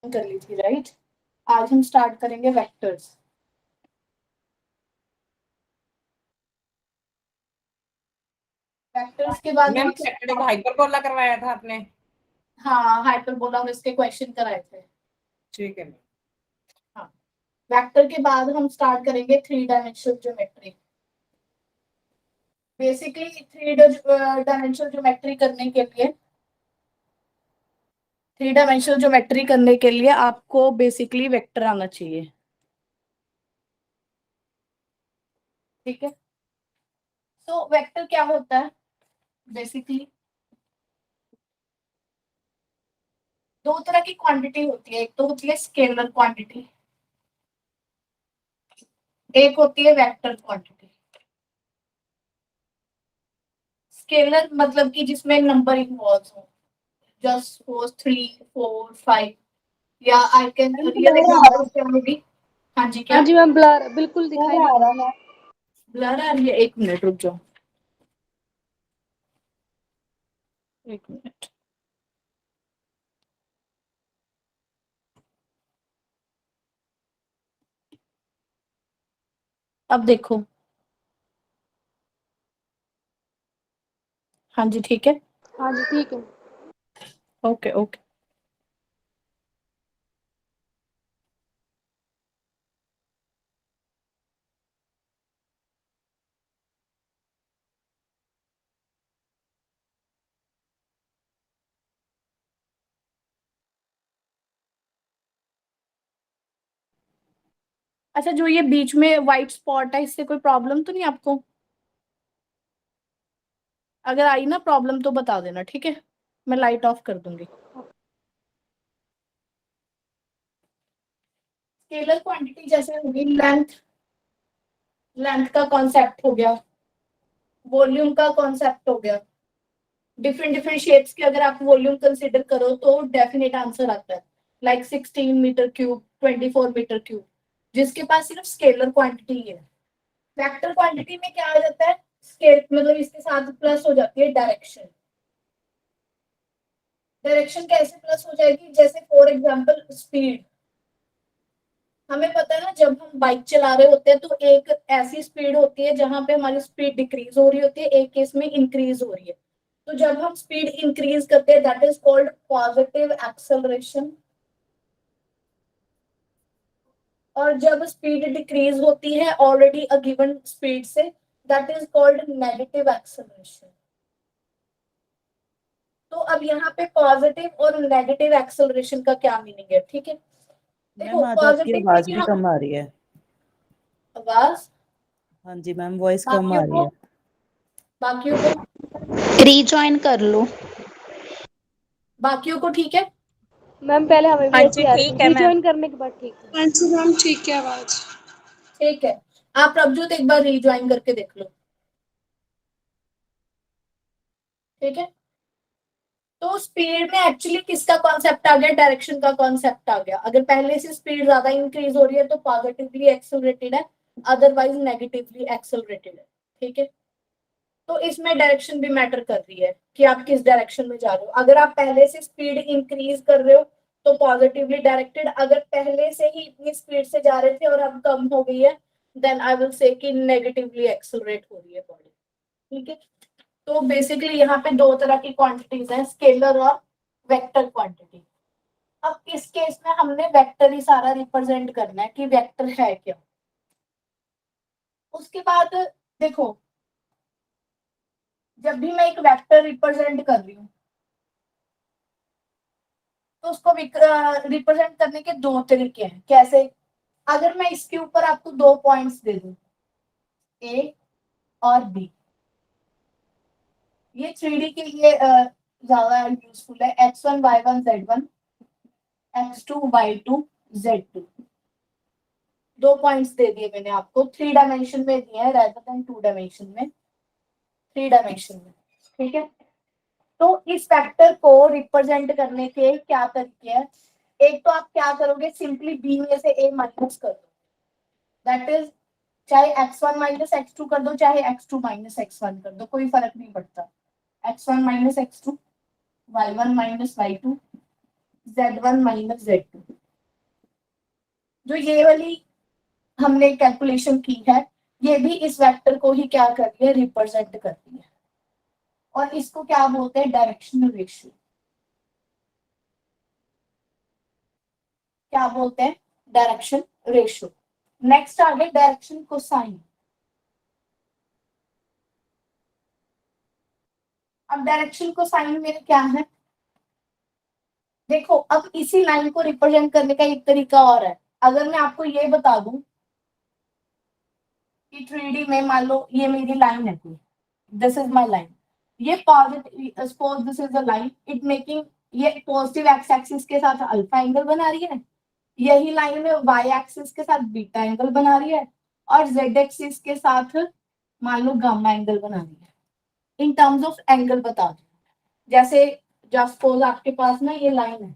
कर ली थी, राइट। आज हम स्टार्ट करेंगे वेक्टर्स। वेक्टर्स के बाद मैम सैटरडे को हाइपरबोला करवाया था आपने? हाँ, हाइपरबोला और इसके क्वेश्चन कराए थे। ठीक है। हाँ, वेक्टर के बाद हम स्टार्ट करेंगे three dimensional geometry. Basically three dimensional geometry करने के लिए आपको बेसिकली वेक्टर आना चाहिए, ठीक है। तो वेक्टर क्या होता है? बेसिकली दो तरह की क्वांटिटी होती है, एक तो होती है स्केलर क्वांटिटी, एक होती है वेक्टर क्वांटिटी। स्केलर मतलब कि जिसमें नंबर इन्वॉल्व हो, जस्ट सपोज 3 4 5, या आई कैन रियल एग्जांपल क्या होगी। हाँ जी, क्या? हाँ जी मैम, ब्लर बिल्कुल दिखाई नहीं आ रहा है। ब्लर आ रही है, एक मिनट रुक जाओ, एक मिनट। अब देखो, हाँ जी ठीक है, हाँ जी ठीक है। Okay okay. अच्छा, जो ये बीच में व्हाइट स्पॉट है, इससे कोई प्रॉब्लम तो नहीं आपको? अगर आई ना प्रॉब्लम तो बता देना, ठीक है, मैं लाइट ऑफ कर दूंगी। स्केलर क्वांटिटी जैसे होगी लेंथ, लेंथ का कॉन्सेप्ट हो गया, वॉल्यूम का कॉन्सेप्ट हो गया। डिफरेंट डिफरेंट शेप्स के अगर आप वॉल्यूम कंसीडर करो तो डेफिनेट आंसर आता है, like 16 metre cube, 24 metre cube, जिसके पास सिर्फ स्केलर क्वांटिटी है। वेक्टर क्वांटिटी में क्या आ जाता है? स्केल मतलब इसके साथ प्लस हो जाती है डायरेक्शन। डायरेक्शन कैसे प्लस हो जाएगी? जैसे फॉर एग्जांपल स्पीड, हमें पता है ना, जब हम बाइक चला रहे होते हैं तो एक ऐसी स्पीड होती है जहां पे हमारी स्पीड डिक्रीज हो रही होती है, एक केस में इंक्रीज हो रही है। तो जब हम स्पीड इंक्रीज करते हैं that is called positive acceleration, और जब स्पीड डिक्रीज होती है ऑलरेडी अ गिवन स्पीड से, that is called negative acceleration. तो अब यहाँ पे पॉजिटिव और नेगेटिव एक्सेलरेशन का क्या मीनिंग है, ठीक है। देखो मैम आज आपकी पॉजिटिव में आवाज भी क्या, कम आ रही है। आवाज हाँ जी मैम, वॉइस कम आ रही है। बाकियों को रीजॉइन कर लो। बाकियों को ठीक है? मैम पहले हमें भी हाँ ऐसे जी, आ रही ठीक थी, है मैम। रिजॉइन करने के बाद ठीक है। हाँ जी मैम, ठीक है आवाज। ठीक है, आप प्रभजोत एक बार रीज्वाइन करके देख लो। ठीक है, तो स्पीड में एक्चुअली किसका कॉन्सेप्ट आ गया? डायरेक्शन का कॉन्सेप्ट आ गया। अगर पहले से स्पीड ज्यादा इंक्रीज हो रही है तो पॉजिटिवली एक्सेलरेटेड है, अदरवाइज नेगेटिवली एक्सेलरेटेड है। ठीक है, तो इसमें डायरेक्शन भी मैटर कर रही है कि आप किस डायरेक्शन में जा रहे हो। अगर आप पहले से स्पीड इंक्रीज कर रहे हो तो पॉजिटिवली डायरेक्टेड, अगर पहले से ही इतनी स्पीड से जा रहे थे और अब कम हो गई है, देन आई विल से कि नेगेटिवली एक्सेलरेट हो रही है बॉडी। ठीक है, तो बेसिकली यहाँ पे दो तरह की क्वांटिटीज हैं, स्केलर और वेक्टर क्वांटिटी। अब इस केस में हमने वेक्टर ही सारा रिप्रेजेंट करना है कि वेक्टर है क्या। उसके बाद देखो, जब भी मैं एक वेक्टर रिप्रेजेंट कर रही हूँ तो उसको रिप्रेजेंट करने के दो तरीके हैं। कैसे? अगर मैं इसके ऊपर आपको दो पॉइंट्स दे दूं, ए और बी, ये 3D के लिए ज्यादा यूजफुल है। x1 y1 z1, x2 y2 z2, दो पॉइंट्स दे दिए मैंने आपको, 3 डायमेंशन में दिए हैं rather than 2 डायमेंशन में, 3 डायमेंशन में। ठीक है, तो इस फैक्टर को रिप्रेजेंट करने के क्या तरीके हैं? एक तो आप क्या करोगे, सिंपली बी में से ए माइनस कर दो, दैट इज चाहे x1 माइनस x2 कर दो, चाहे x2 माइनस x1 कर दो, कोई फर्क नहीं पड़ता। x1 minus x2, y1 minus y2, z1 minus z2। जो ये वाली हमने कैलकुलेशन की है, ये भी इस वेक्टर को ही क्या कर रही है? रिप्रेजेंट कर रही है। और इसको क्या बोलते हैं? Directional ratio. क्या बोलते हैं? Direction ratio. नेक्स्ट आ गया डायरेक्शन कोसाइन। अब डायरेक्शन कोसाइन में क्या है? देखो, अब इसी लाइन को रिप्रेजेंट करने का एक तरीका और है। अगर मैं आपको ये बता दूं कि 3D में मान लो ये मेरी लाइन है, दिस इज माय लाइन, ये positive, suppose this is the line, it making, ये पॉजिटिव एक्स एक्सिस के साथ अल्फा एंगल बना रही है, यही लाइन में वाई एक्सिस के साथ बीटा एंगल बना रही है, और जेड एक्सिस के साथ मान लो गामा एंगल बना रही है। इन टर्म्स ऑफ एंगल बता दो। जैसे जस्ट सपोज आपके पास ना ये लाइन है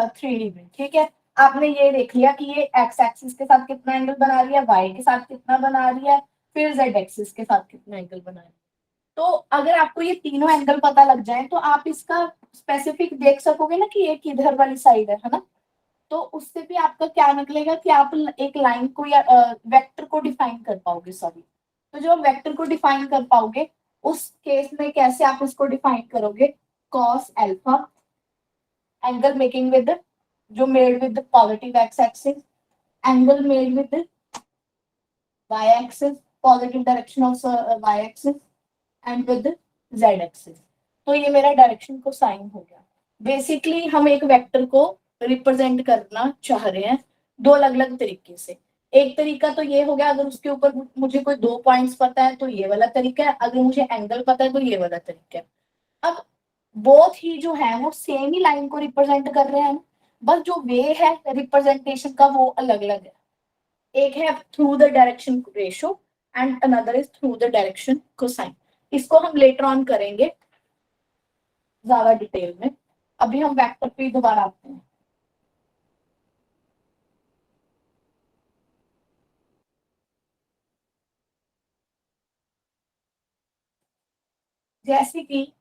3D में, ठीक है, आपने ये देख लिया कि ये एक्स एक्सिस के साथ कितना एंगल बना रही है, वाई के साथ कितना बना रही है, फिर जेड एक्सिस के साथ कितना एंगल बना रही है। तो अगर आपको ये तीनों एंगल पता लग जाए तो आप इसका स्पेसिफिक देख सकोगे ना कि ये किधर वाली साइड है ना। तो उससे भी आपका क्या निकलेगा कि आप एक लाइन को या वेक्टर को डिफाइन कर पाओगे। सॉरी, तो जो वेक्टर को डिफाइन कर पाओगे उस केस में कैसे आप इसको डिफाइन करोगे? Cos alpha, angle making with, जो made with positive X axis, angle made with Y axis, positive direction of Y axis, and with Z axis. तो ये मेरा डायरेक्शन को साइन हो गया। बेसिकली हम एक वेक्टर को रिप्रेजेंट करना चाह रहे हैं दो अलग अलग तरीके से। एक तरीका तो ये हो गया, अगर उसके ऊपर मुझे कोई दो पॉइंट्स पता है तो ये वाला तरीका है, अगर मुझे एंगल पता है तो ये वाला तरीका है। अब बोथ ही जो है वो सेम ही लाइन को रिप्रेजेंट कर रहे हैं, बस जो वे है रिप्रेजेंटेशन का वो अलग अलग है। एक है through the direction ratio and another is through the direction cosine. इसको हम लेटर ऑन करेंगे ज्यादा डिटेल में। अभी हम वेक्टर पे दोबारा आते हैं। जैसे कि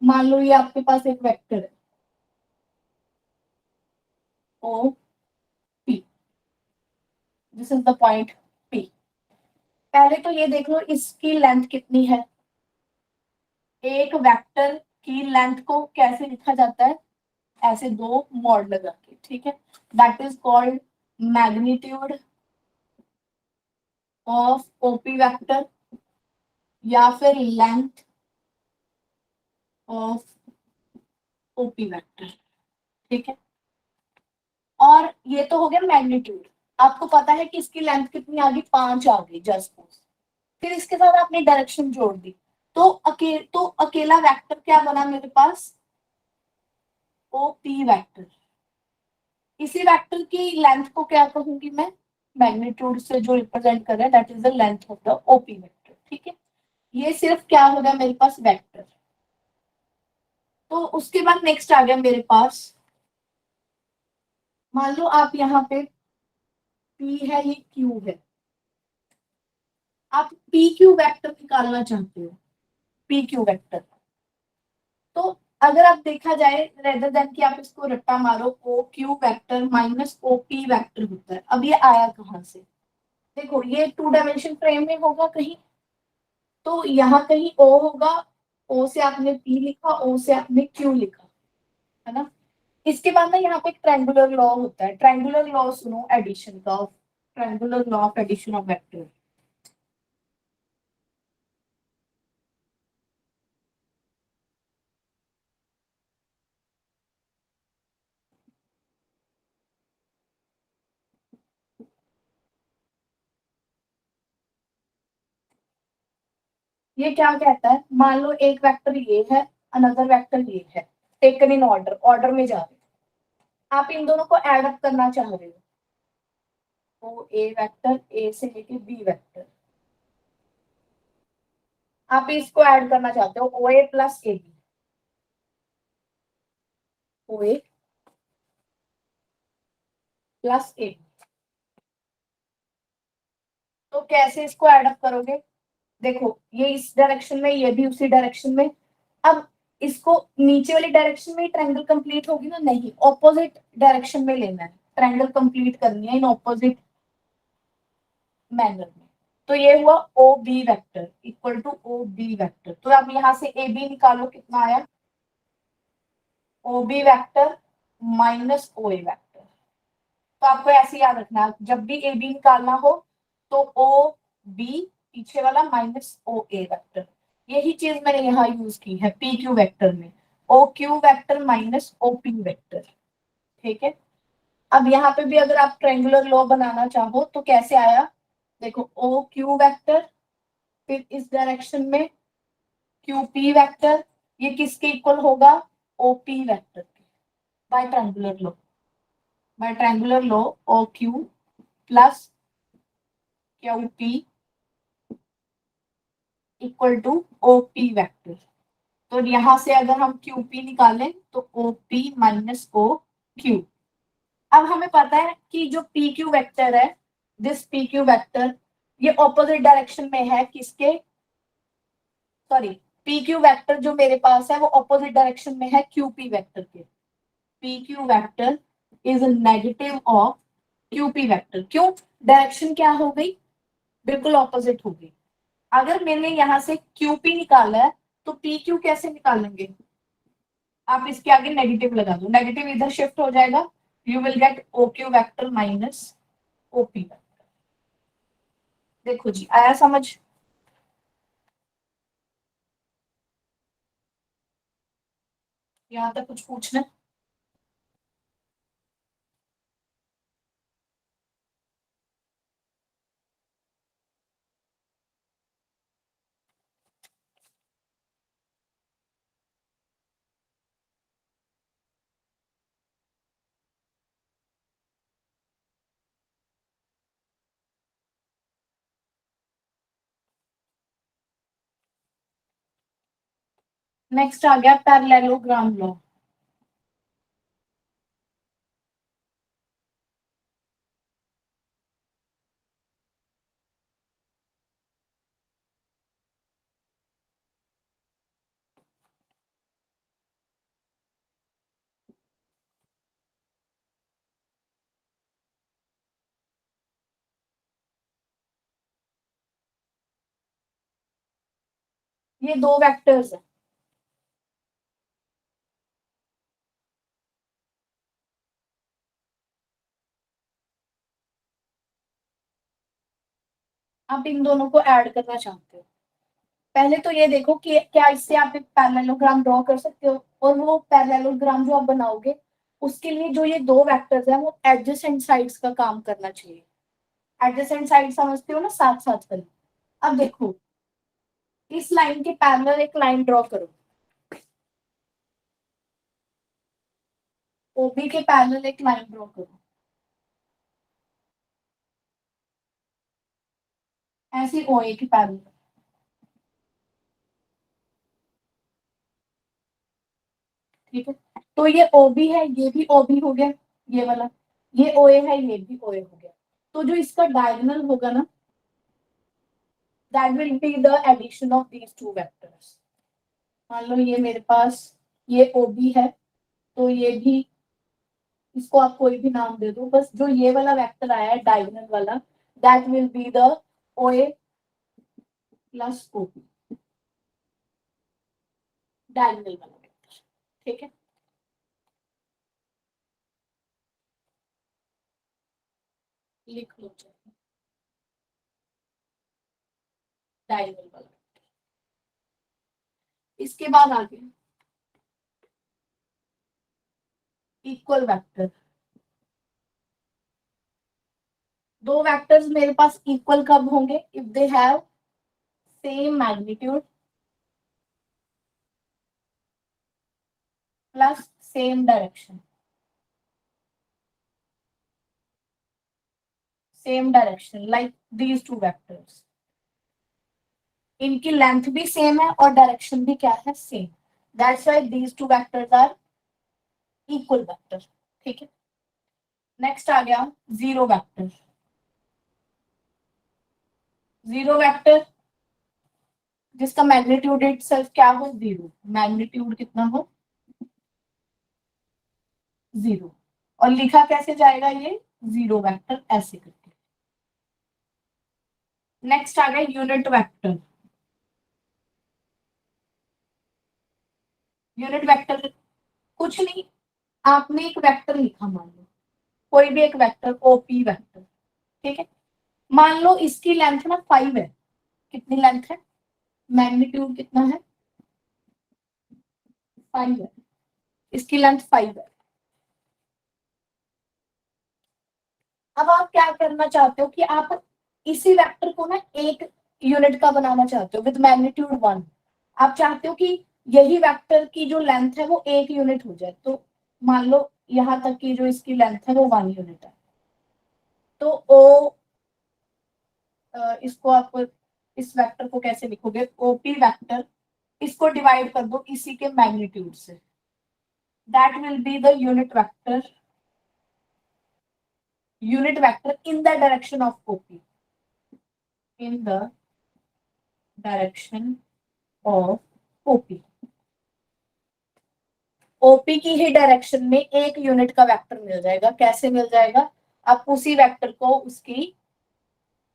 मान लो ये आपके पास एक वेक्टर है O P, this is the point P. पहले तो ये देख लो इसकी लेंथ कितनी है। एक वेक्टर की लेंथ को कैसे लिखा जाता है? ऐसे दो मॉड लगा के, ठीक है, that is called magnitude of OP vector या फिर लेंथ ऑफ ओपी वेक्टर। ठीक है, और ये तो हो गया मैग्नीट्यूड। आपको पता है कि इसकी लेंथ कितनी आ गई, 5 आ गई जस्ट। फिर इसके साथ आपने डायरेक्शन जोड़ दी, तो अकेला वेक्टर क्या बना मेरे पास, ओपी वेक्टर। इसी वेक्टर की लेंथ को क्या कहूंगी मैं, मैग्नीट्यूड से जो रिप्रेजेंट कर रहा है that is the length of the OP vector. ठीक है, ये सिर्फ क्या हो गया मेरे पास, वेक्टर। तो उसके बाद नेक्स्ट आ गया मेरे पास, मान लो आप यहाँ पे P है, ये Q है, आप पी क्यू वेक्टर निकालना चाहते हो, पी क्यू वेक्टर। तो अगर आप देखा जाए, रेदर देन कि आप इसको रट्टा मारो, O Q vector minus O P vector होता है। अब ये आया कहाँ से, देखो ये 2 डायमेंशन फ्रेम में होगा कहीं, तो यहाँ कहीं ओ होगा, ओ से आपने पी लिखा, ओ से आपने क्यू लिखा, है ना। इसके बाद ना यहाँ पे एक ट्रायंगुलर लॉ होता है, ट्रायंगुलर लॉ सुनो एडिशन का, triangular law of addition of vector. ये क्या कहता है, मान लो एक वेक्टर ये है, अनदर वेक्टर ये है, टेकन इन ऑर्डर, ऑर्डर में जा रहे हो, आप इन दोनों को एड अप करना चाह रहे हो, तो ए वेक्टर, ए से लेके बी वेक्टर, आप इसको ऐड करना चाहते हो, O A plus A B, O A plus A B. तो कैसे इसको ऐड अप करोगे, देखो ये इस डायरेक्शन में, ये भी उसी डायरेक्शन में। अब इसको नीचे वाली डायरेक्शन में ट्रायंगल कंप्लीट होगी ना, नहीं, ऑपोजिट डायरेक्शन में लेना है, ट्रायंगल कंप्लीट करनी है इन ऑपोजिट मैनर में। तो ये हुआ O B vector equal to O B vector. तो अब यहां से ए बी निकालो, कितना आया, O B vector minus O A vector. तो आपको ऐसे याद रखना है, जब भी ए बी निकालना हो तो ओ बी पीछे वाला माइनस ओ ए वेक्टर। यही चीज मैंने यहाँ यूज की है पी क्यू वेक्टर में, O Q vector minus O P vector. ठीक है, अब यहाँ पे भी अगर आप ट्रायंगुलर लॉ बनाना चाहो तो कैसे आया, देखो ओ क्यू वेक्टर, फिर इस डायरेक्शन में क्यू पी वेक्टर, ये किसके इक्वल होगा, ओ पी वेक्टर के, by triangular law, by triangular law O Q plus Q P equal to O P vector. तो यहां से अगर हम क्यू पी निकालें तो O P minus O Q. अब हमें पता है कि जो पी क्यू वेक्टर है, दिस पी क्यू वेक्टर, ये ऑपोजिट डायरेक्शन में है किसके, सॉरी, पी क्यू वेक्टर जो मेरे पास है वो ऑपोजिट डायरेक्शन में है क्यू पी वेक्टर के। P Q vector is negative of Q P vector. क्यों, डायरेक्शन क्या हो गई, बिल्कुल ऑपोजिट हो गई। अगर मैंने यहां से क्यू पी निकाला है तो पी क्यू कैसे निकालेंगे, आप इसके आगे नेगेटिव लगा दो, नेगेटिव इधर शिफ्ट हो जाएगा, you will get O Q vector minus O P vector. देखो जी, आया समझ, यहां तक कुछ पूछना, नेक्स्ट आ गया पैरेललोग्राम लॉ। ये दो वेक्टर्स है, आप इन दोनों को ऐड करना चाहते हो। पहले तो ये देखो कि क्या इससे आप एक पैरेललोग्राम ड्रॉ कर सकते हो, और वो पैरेललोग्राम जो आप बनाओगे उसके लिए जो ये दो वेक्टर्स हैं वो एडजेसेंट साइड्स का काम करना चाहिए। एडजेसेंट साइड समझते हो ना, साथ साथ वाली। अब देखो इस लाइन के पैरेलल एक लाइन ड्रॉ करो, ओबी के पैरेलल एक लाइन ड्रॉ करो, ऐसी ओए के पैरेलल। ठीक है, तो ये ओबी है, ये भी ओबी हो गया, ये वाला, ये ओए है, ये भी ओए हो गया। तो जो इसका डायगोनल होगा ना, that will be the addition of these two vectors. मान लो ये मेरे पास ये ओबी है, तो ये भी, इसको आप कोई भी नाम दे दो, बस जो ये वाला वेक्टर आया है डायगोनल वाला, दैट विल बी द ओए प्लस ओबी, डायगोनल वाला वेक्टर। ठीक है, लिख लो डायगोनल वाला। इसके बाद आगे इक्वल वेक्टर। दो वेक्टर्स मेरे पास इक्वल कब होंगे? If they have same magnitude plus same direction. Same direction like these two vectors, इनकी लेंथ भी सेम है और डायरेक्शन भी क्या है? Same. That's why these two vectors are equal vector. ठीक है, नेक्स्ट आ गया जीरो वेक्टर। जीरो वेक्टर जिसका मैग्नीट्यूड इटसेल्फ क्या हो? जीरो। मैग्नीट्यूड कितना हो? जीरो। और लिखा कैसे जाएगा ये? जीरो वेक्टर ऐसे करके। नेक्स्ट आ गया यूनिट वेक्टर। यूनिट वेक्टर कुछ नहीं, आपने एक वेक्टर लिखा, मान लो कोई भी एक वेक्टर, ओपी वेक्टर। ठीक है, मान लो इसकी लेंथ ना 5 है। कितनी लेंथ है? मैग्नीट्यूड कितना है? 5 है, इसकी लेंथ 5 है। अब आप क्या करना चाहते हो कि आप इसी वेक्टर को ना एक यूनिट का बनाना चाहते हो विद मैग्नीट्यूड 1। आप चाहते हो कि यही वेक्टर की जो लेंथ है वो एक यूनिट हो जाए। तो मान लो यहां तक की जो इसकी लेंथ है वो 1 यूनिट है, तो ओ, इसको आप इस वेक्टर को कैसे लिखोगे? ओपी वेक्टर, इसको डिवाइड कर दो इसी के मैग्नीट्यूड से, that will be the unit vector in the direction of OP, in the direction of OP। OP की ही डायरेक्शन में एक यूनिट का वेक्टर मिल जाएगा। कैसे मिल जाएगा? आप उसी वेक्टर को उसकी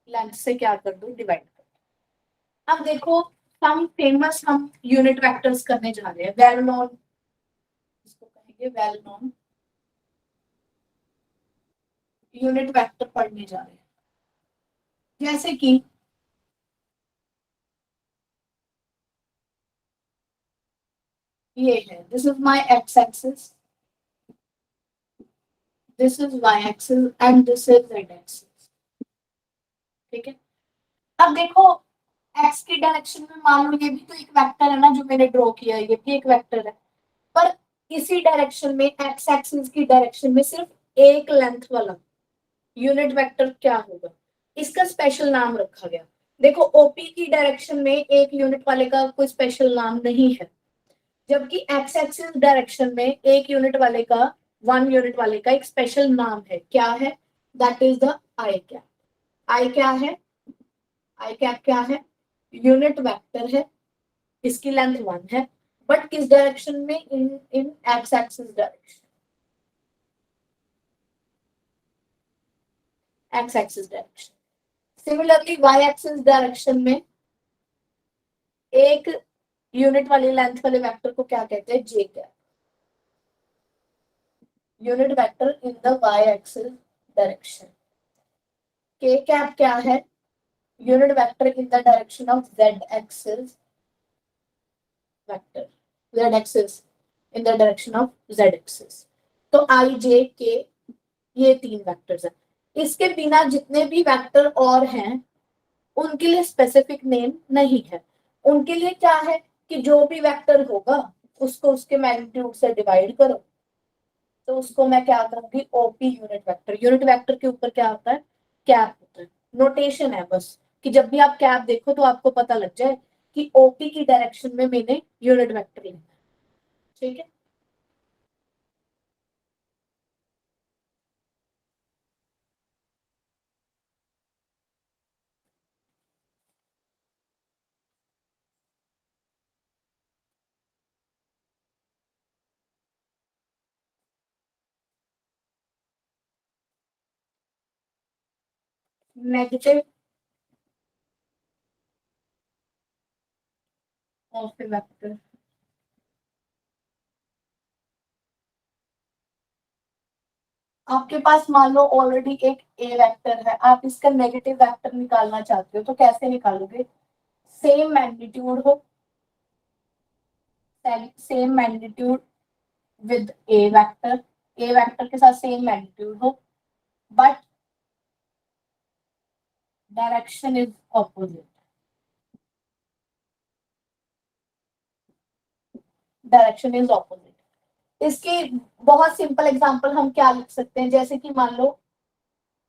लेंथ से क्या कर दो? डिवाइड कर दो। अब देखो हम फेमस हम यूनिट वेक्टर्स करने जा रहे हैं, वेल नोन, इसको कहेंगे वेल नोन यूनिट वेक्टर पढ़ने जा रहे हैं। जैसे कि ये है, this is my X axis, this is Y axis and this is Z axis. ठीक है, अब देखो एक्स की डायरेक्शन में मान लो ये भी तो एक वेक्टर है ना जो मैंने ड्रॉ किया है, ये भी एक वेक्टर है। पर इसी डायरेक्शन में एक्स एक्सिस की डायरेक्शन में सिर्फ एक लेंथ वाला यूनिट वेक्टर क्या होगा? इसका स्पेशल नाम रखा गया। देखो ओपी की डायरेक्शन में एक यूनिट वाले का कोई स्पेशल नाम नहीं है, जबकि एक्स एक्सिस डायरेक्शन में एक यूनिट वाले का, 1 यूनिट वाले का एक स्पेशल नाम है। क्या है? That is the I cap. I क्या है? आई कैप क्या है? यूनिट वेक्टर है, इसकी लेंथ 1 है, बट किस डायरेक्शन में? In X axis direction, X axis direction. Similarly Y axis direction में एक यूनिट वाली लेंथ वाले वेक्टर को क्या कहते हैं? J cap. Unit vector in the Y axis direction. K cap क्या है? Unit vector in the direction of Z axis vector, Z axis in the direction of Z axis. तो I जे के ये 3 वेक्टर्स हैं। इसके बिना जितने भी वेक्टर और हैं उनके लिए स्पेसिफिक नेम नहीं है। उनके लिए क्या है कि जो भी वेक्टर होगा उसको उसके मैग्नीट्यूड से डिवाइड करो, तो उसको मैं क्या करूंगी, OP unit vector. Unit vector के ऊपर क्या होता है, कैप होता है। नोटेशन है बस कि जब भी आप कैप देखो तो आपको पता लग जाए कि ओपी की डायरेक्शन में मैंने यूनिट वेक्टर लिखा है। ठीक है, नेगेटिव ऑफ ए वेक्टर। आपके पास मान लो ऑलरेडी एक ए वेक्टर है, आप इसका नेगेटिव वेक्टर निकालना चाहते हो तो कैसे निकालोगे, सेम मैग्नीट्यूड हो, same magnitude with A vector के साथ सेम मैग्नीट्यूड हो, but direction is opposite. Direction is opposite. इसके बहुत सिंपल एग्जांपल हम क्या लिख सकते हैं, जैसे कि मान लो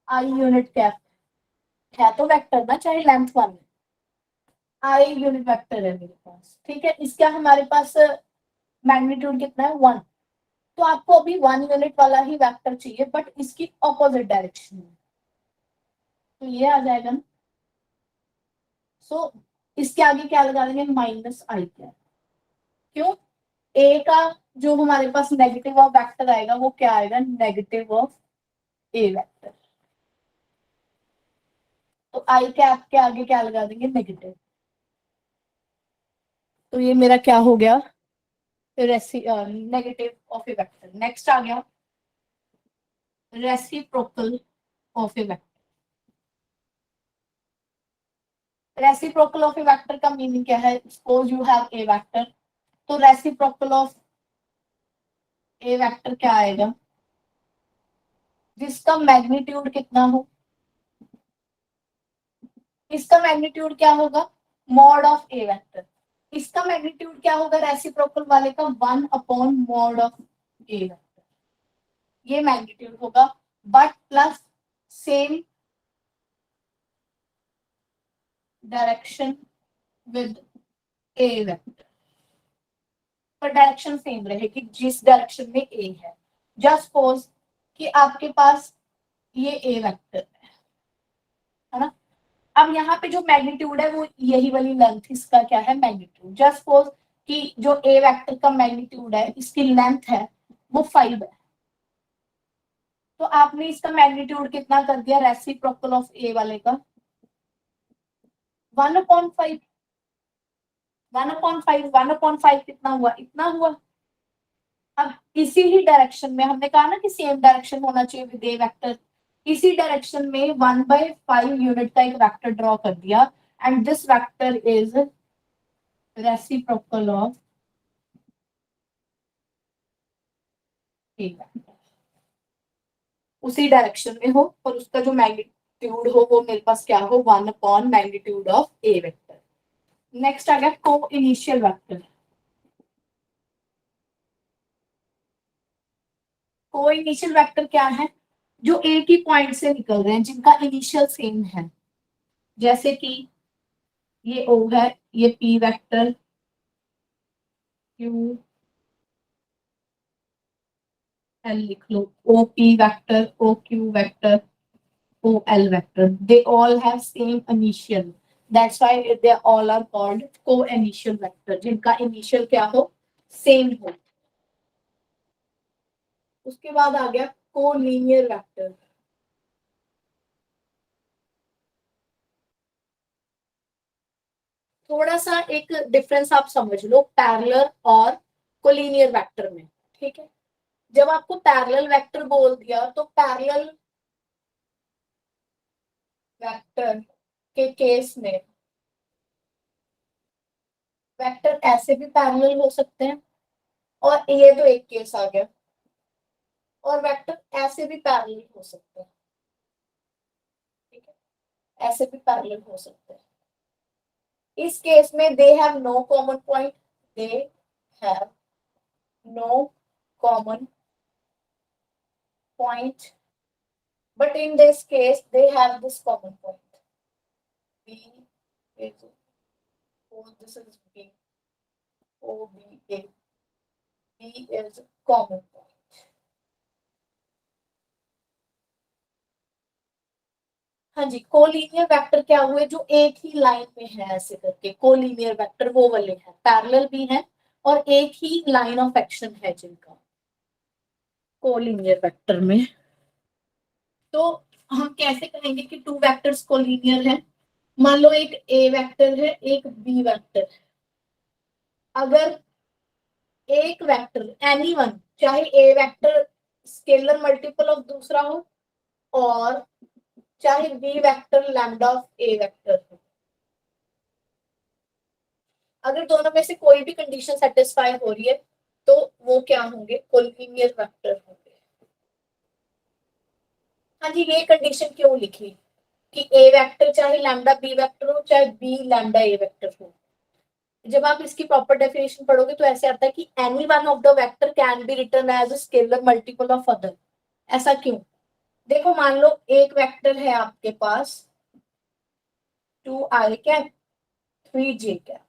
आई यूनिट कैप है तो वेक्टर ना, चाहे लेंथ वन है, आई यूनिट वेक्टर है मेरे पास। ठीक है, इसका हमारे पास मैग्नीट्यूड कितना है, वन। तो आपको अभी वन यूनिट वाला ही वेक्टर चाहिए बट इसकी ऑपोजिट डायरेक्शन में, तो ये आ जाएगा ना। सो इसके आगे क्या लगा देंगे, माइनस आई कैप। क्यों, ए का जो हमारे पास नेगेटिव ऑफ वेक्टर आएगा वो क्या आएगा, नेगेटिव ऑफ ए वेक्टर। तो आई कैप के आगे क्या लगा देंगे, नेगेटिव। तो ये मेरा क्या हो गया, negative of A vector. Next आ गया reciprocal of A vector. Reciprocal of A vector का मीनिंग क्या है, suppose you have a vector, तो रेसिप्रोकल ऑफ ए वेक्टर क्या आएगा, जिसका मैग्नीट्यूड कितना हो, इसका मैग्नीट्यूड क्या होगा, मॉड ऑफ ए वेक्टर। इसका मैग्नीट्यूड क्या होगा रेसिप्रोकल वाले का, one upon mod of A vector. ये मैग्नीट्यूड होगा but plus same direction with A vector. पर डायरेक्शन सेम रहेगी जिस डायरेक्शन में ए है। जस्ट सपोज कि आपके पास ये ए वेक्टर है ना, अब यहाँ पे जो मैग्नीट्यूड है वो यही वाली लेंथ, इसका क्या है मैग्नीट्यूड। जस्ट सपोज कि जो ए वेक्टर का मैग्नीट्यूड है, इसकी लेंथ है वो 5 है, तो आपने इसका मैग्नीट्यूड कितना कर दिया रेसिप्रोकल ऑफ ए वाले का, 1/5। 1/5, 1/5 कितना हुआ, इतना हुआ। अब इसी ही डायरेक्शन में हमने कहा ना कि सेम डायरेक्शन होना चाहिए विद ए वेक्टर, इसी डायरेक्शन में 1/5 यूनिट का एक वेक्टर ड्रॉ कर दिया and this vector is reciprocal of A vector. उसी डायरेक्शन में हो और उसका जो मैग्नीट्यूड हो वो मेरे पास क्या हो, 1/मैग्नीट्यूड ऑफ ए वेक्टर। नेक्स्ट आ गया को इनिशियल वेक्टर। को इनिशियल वेक्टर क्या है, जो एक ही पॉइंट से निकल रहे हैं, जिनका इनिशियल सेम है। जैसे कि ये ओ है, ये पी वेक्टर, क्यू एल लिख लो, O P vector, O Q vector, O L vector, they all have same initial, that's why they all are called co-initial vector, जिनका initial क्या हो, सेम हो। उसके बाद आ गया कोलिनियर वेक्टर। थोड़ा सा एक डिफरेंस आप समझ लो पैरेलल और कोलिनियर वेक्टर में। ठीक है, जब आपको पैरेलल वेक्टर बोल दिया तो पैरेलल वेक्टर के केस में वेक्टर ऐसे भी पैरेलल हो सकते हैं, और ये तो एक केस आ गया, और वेक्टर ऐसे भी पैरेलल हो सकते हैं। ऐसे भी पैरेलल हो सकते हैं। इस केस में they have no common point, they have no common point, but in this case they have this common point. B is O, this is B, O, B, A. B is common point. हाँ जी, collinear vector क्या हुए जो एक ही line में है ऐसे करके, collinear vector वो वाले हैं, पैरेलल भी हैं और एक ही लाइन ऑफ एक्शन है जिनका कोलिनियर वेक्टर में। तो हम कैसे कहेंगे कि टू वेक्टर्स कोलिनियर हैं? मान लो एक ए वेक्टर है, एक बी वेक्टर है। अगर एक वेक्टर एनी वन, चाहे A vector scalar multiple of दूसरा हो और चाहे B vector lambda of A vector हो, अगर दोनों में से कोई भी कंडीशन सेटिस्फाई हो रही है तो वो क्या होंगे? कोलिनियर वेक्टर होंगे। हाँ जी, ये कंडीशन क्यों लिखी कि ए वेक्टर चाहे लैम्डा बी वेक्टर हो चाहे बी लैम्डा ए वेक्टर हो? जब आप इसकी प्रॉपर डेफिनेशन पढ़ोगे तो ऐसे आता है कि any one of the vector can be written as a scalar multiple of other. ऐसा क्यों? देखो, मान लो एक वेक्टर है आपके पास 2i cap 3j cap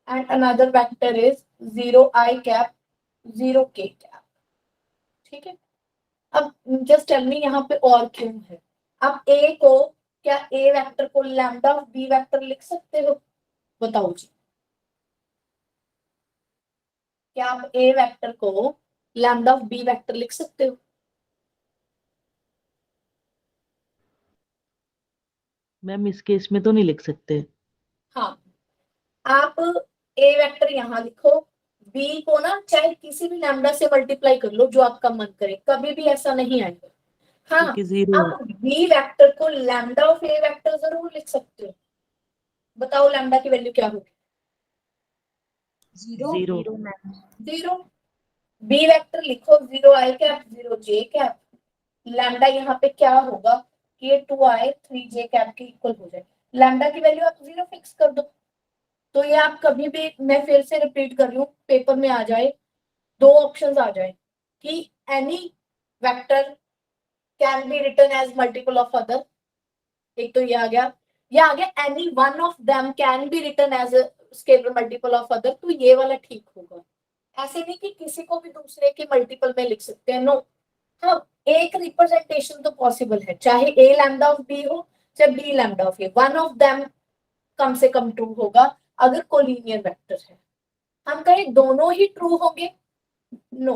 and another vector is 0i cap 0k cap. ठीक है, अब जस्ट टेल मी यहाँ पे और क्यों है? आप ए को, क्या ए वेक्टर को लैम्डा ऑफ बी वेक्टर लिख सकते हो? बताओ जी, क्या आप ए वेक्टर को लैम्डा ऑफ बी वेक्टर लिख सकते हो? मैम इस केस में तो नहीं लिख सकते। हाँ, आप ए वेक्टर यहाँ लिखो, बी को ना चाहे किसी भी लैम्डा से मल्टीप्लाई कर लो जो आपका मन करे, कभी भी ऐसा नहीं आएगा। हाँ, क्योंकि जीरो आप बी वेक्टर को लैम्डा ऑफ ए वेक्टर जरूर लिख सकते हो। बताओ लैम्डा की वैल्यू क्या होगी? जीरो। जीरो। बी वेक्टर लिखो 0i cap 0j cap, lambda यहाँ पे क्या होगा कि ये 2i 3j कैप के इक्वल हो जाए। लैम्डा की वैल्यू आप 0 फिक्स कर दो, तो ये आप कभी भी, मैं फिर से रिपीट कर रही हूँ, पेपर में आ जाए, दो ऑप्शंस आ जाए कि any vector can be written as multiple of other, एक तो ये आ गया, या आ गया any one of them can be written as scalar multiple of other, तो ये वाला ठीक होगा। ऐसे नहीं कि किसी को भी दूसरे के मल्टीपल में लिख सकते हैं, नो। हाँ, एक रिप्रेजेंटेशन तो पॉसिबल है, चाहे ए लैम्डा ऑफ बी हो चाहे B lambda of A, one of them कम से कम ट्रू होगा अगर कोलिनियर वेक्टर है। हम कहें दोनों ही ट्रू होंगे, नो,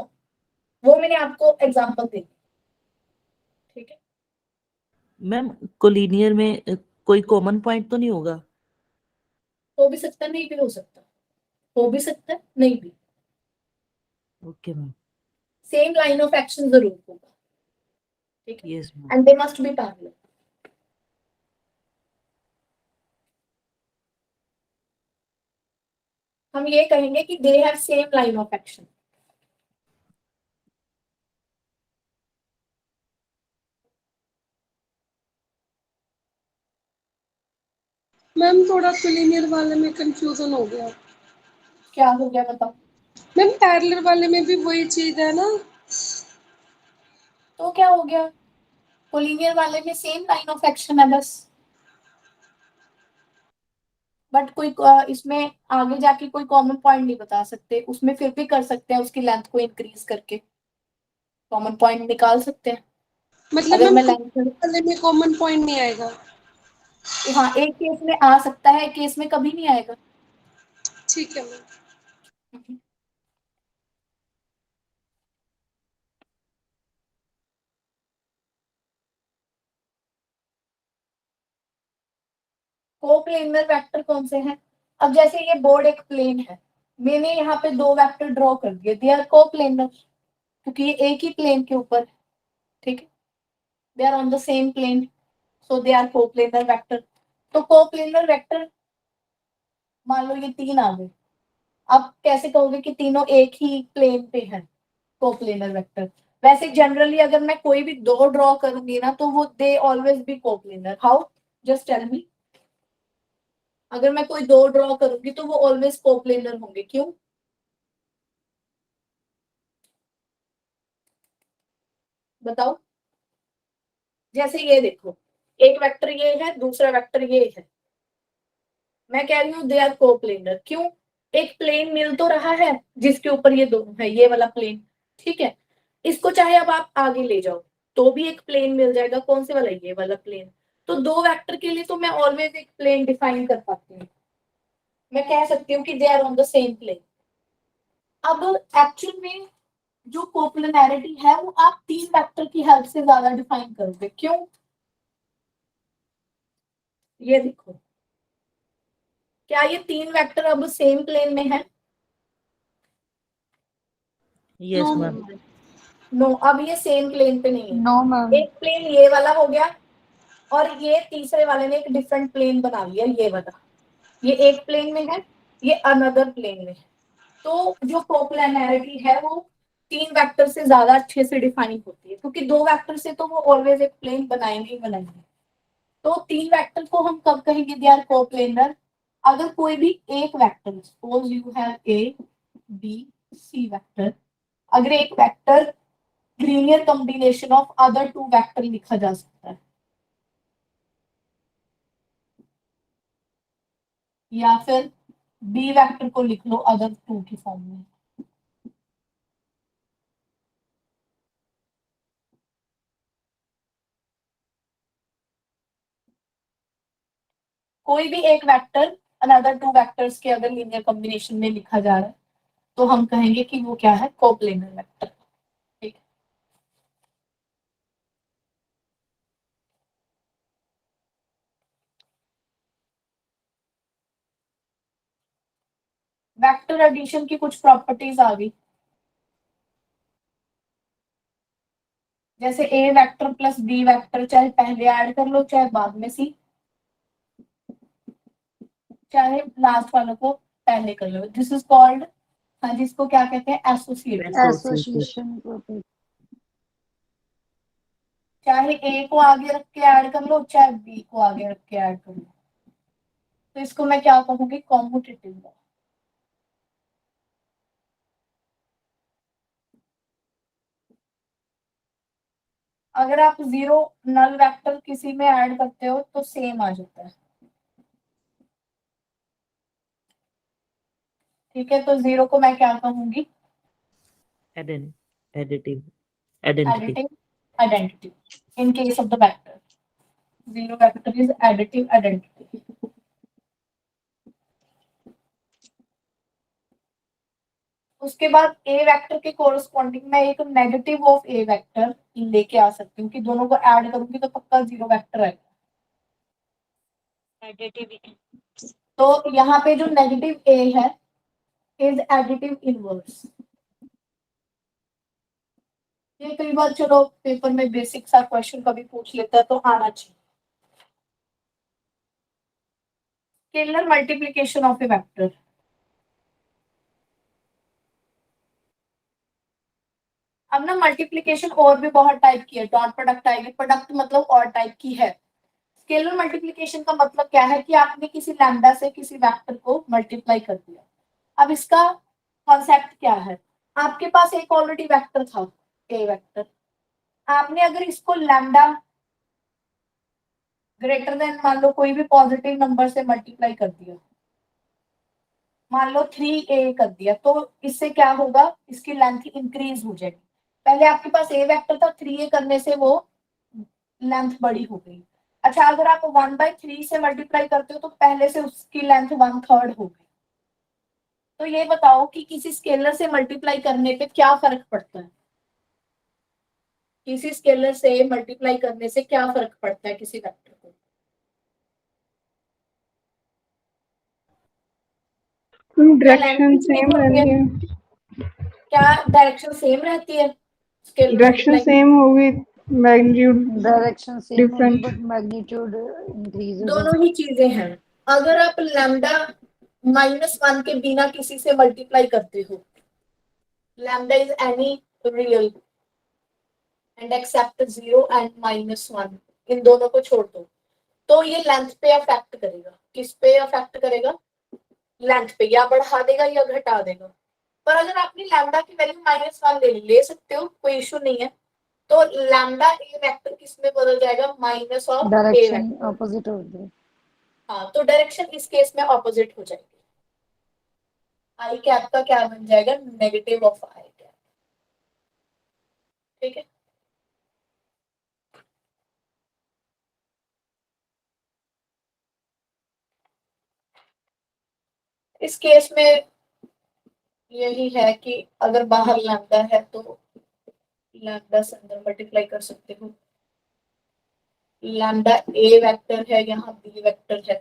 वो मैंने आपको एग्जांपल दे दी। ठीक है, मैम कोलिनियर में कोई कॉमन पॉइंट तो नहीं होगा? हो भी सकता नहीं भी हो सकता, हो भी सकता नहीं भी, okay ma'am. Same line of action जरूर होगा। ठीक है, yes ma'am. And they must be parallel. हम ये कहेंगे कि दे have same line of action. Ma'am थोड़ा कोलिनियर वाले में कंफ्यूजन हो गया। क्या हो गया बताओ? मैम पैरेलल वाले में भी वही चीज है ना? तो क्या हो गया? कोलिनियर वाले में सेम लाइन ऑफ एक्शन है बस, बट कोई इसमें आगे जाके कोई कॉमन पॉइंट नहीं बता सकते, उसमें फिर भी कर सकते हैं उसकी लेंथ को इंक्रीज करके कॉमन पॉइंट निकाल सकते हैं। मतलब अगर मैम मैं लेंथ, वाले में कॉमन पॉइंट नहीं आएगा? हाँ, एक केस में आ सकता है, एक केस में कभी नहीं आएगा। ठीक है मैम। कोप्लेनर वेक्टर कौन से हैं? अब जैसे ये बोर्ड एक प्लेन है, मैंने यहाँ पे दो वेक्टर ड्रॉ कर दिए, दे आर कोप्लेनर, क्योंकि ये एक ही प्लेन के ऊपर है। ठीक है, they are on the same plane, so they are coplanar vector. तो कोप्लेनर वेक्टर, मान लो ये तीन आ गए, आप कैसे कहोगे कि तीनों एक ही प्लेन पे है? कोप्लेनर वेक्टर, वैसे जनरली अगर मैं कोई भी दो ड्रॉ करूंगी ना तो वो they always be coplanar. How? Just tell me. अगर मैं कोई दो ड्रॉ करूंगी तो वो ऑलवेज कोप्लेनर होंगे। क्यों? बताओ। जैसे ये देखो, एक वेक्टर ये है, दूसरा वेक्टर ये है। मैं कह रही हूँ दे आर कोप्लेनर। क्यों? एक प्लेन मिल तो रहा है जिसके ऊपर ये दोनों है, ये वाला प्लेन। ठीक है, इसको चाहे अब आप आगे ले जाओ तो भी एक प्लेन मिल जाएगा। कौन से वाला? ये वाला प्लेन। तो दो वेक्टर के लिए तो मैं ऑलवेज एक प्लेन डिफाइन कर पाती हूँ। मैं कह सकती हूँ कि they are on the same plane. अब एक्चुअल में जो कोप्लेनैरिटी है वो आप तीन वेक्टर की हेल्प से ज्यादा डिफाइन करोगे। क्यों? ये देखो, क्या ये तीन वेक्टर अब सेम प्लेन में है? Yes No, ma'am. ma'am. No, अब ये सेम प्लेन पे नहीं है। No ma'am. एक प्लेन ये वाला हो गया और ये तीसरे वाले ने एक डिफरेंट प्लेन बना लिया, ये वाला। ये एक प्लेन में है, ये अनदर प्लेन में है। तो जो कोप्लेनैरिटी है वो तीन वेक्टर से ज्यादा अच्छे से डिफाइन होती है, क्योंकि दो वेक्टर से तो वो ऑलवेज एक प्लेन बनाएंगे ही बनाएंगे। तो तीन वेक्टर को हम कब कहेंगे दे आर कोप्लेनर? अगर कोई भी एक vector, suppose you have A B C vector, अगर एक vector linear combination of other two vector लिखा जा सकता है, या फिर बी वेक्टर को लिख लो अदर टू की फॉर्म में। कोई भी एक वेक्टर अनदर टू वेक्टर्स के अगर लीनियर कॉम्बिनेशन में लिखा जा रहा है तो हम कहेंगे कि वो क्या है? Coplanar vector. ठीक है। वेक्टर एडिशन की कुछ प्रॉपर्टीज आ गई। जैसे ए वेक्टर प्लस बी वेक्टर चाहे पहले ऐड कर लो चाहे बाद में, सी चाहे लास्ट वालों को पहले कर लो। दिस इज कॉल्ड, हाँ, जिसको क्या कहते हैं? एसोसिएटिव। Association property. चाहे ए को आगे रख के ऐड कर लो चाहे बी को आगे रख के ऐड कर लो। तो इसको मैं क्या कहूंगी? Commutative law. अगर आप जीरो नल वेक्टर किसी में ऐड करते हो तो सेम आ जाता है। ठीक है, तो जीरो को मैं क्या कहूंगी? Additive identity. Additive identity. In case of the vector, zero vector is additive identity. उसके बाद ए वेक्टर के कोरस्पॉन्डिंग में एक नेगेटिव ऑफ ए वेक्टर लेके आ सकती हूँ कि दोनों को ऐड करूंगी तो पक्का जीरो वेक्टर आएगा। तो यहाँ पे जो नेगेटिव ए है इज एडिटिव इनवर्स। ये कई बार चलो पेपर में बेसिक सा क्वेश्चन कभी पूछ लेता है तो आना चाहिए। Scalar multiplication of A vector. अब ना मल्टीप्लिकेशन और भी बहुत टाइप की है। डॉट प्रोडक्ट आएगी, प्रोडक्ट मतलब और टाइप की है। स्केलर मल्टीप्लिकेशन का मतलब क्या है कि आपने किसी लैम्डा से किसी वेक्टर को मल्टीप्लाई कर दिया। अब इसका कॉन्सेप्ट क्या है? आपके पास एक ऑलरेडी वेक्टर था, ए वेक्टर। आपने अगर इसको लैम्डा ग्रेटर देन मान लो कोई भी पॉजिटिव नंबर से मल्टीप्लाई कर दिया, मान लो 3a कर दिया, तो इससे क्या होगा? इसकी लेंथ इंक्रीज हो जाएगी। पहले आपके पास ए वेक्टर था, 3a करने से वो लेंथ बड़ी हो गई। अच्छा, अगर आप 1/3 से मल्टीप्लाई करते हो तो पहले से उसकी लेंथ 1/3 हो गई। तो ये बताओ कि किसी स्केलर से मल्टीप्लाई करने पे क्या फर्क पड़ता है? किसी स्केलर से मल्टीप्लाई करने से क्या फर्क पड़ता है किसी वेक्टर को? क्या डायरेक्शन लेंथ सेम रहती है। क्या डायरेक्शन सेम रहती है स्केलर डायरेक्शन मल्टीप्लाई? सेम होगी, मैग्नीट्यूड डायरेक्शन सेम होगी डिफरेंट। But magnitude increases. दोनों ही चीजें हैं। अगर आप लैम्डा -1 के बिना किसी से मल्टीप्लाई करते हो, lambda is any real, and except 0 and -1, इन दोनों को छोड़ दो, तो ये लेंथ पे अफेक्ट करेगा। किस पे अफेक्ट करेगा? लेंथ पे, या बढ़ा देगा या घटा देगा। पर अगर आपने लैम्डा की वैल्यू -1 ले सकते हो, कोई इशू नहीं है। तो लैम्डा ए वेक्टर किस में बदल जाएगा? Minus of A direction vector. Opposite हो गई। हाँ, तो डायरेक्शन इस केस में ऑपोजिट हो जाएगी। आई कैप का क्या बन जाएगा? Negative of I cap. ठीक है, इस केस में यही है कि अगर बाहर लैम्डा है तो लैम्डा से अंदर मल्टीप्लाई कर सकते हो। लैम्डा ए वेक्टर है, यहाँ बी वेक्टर है,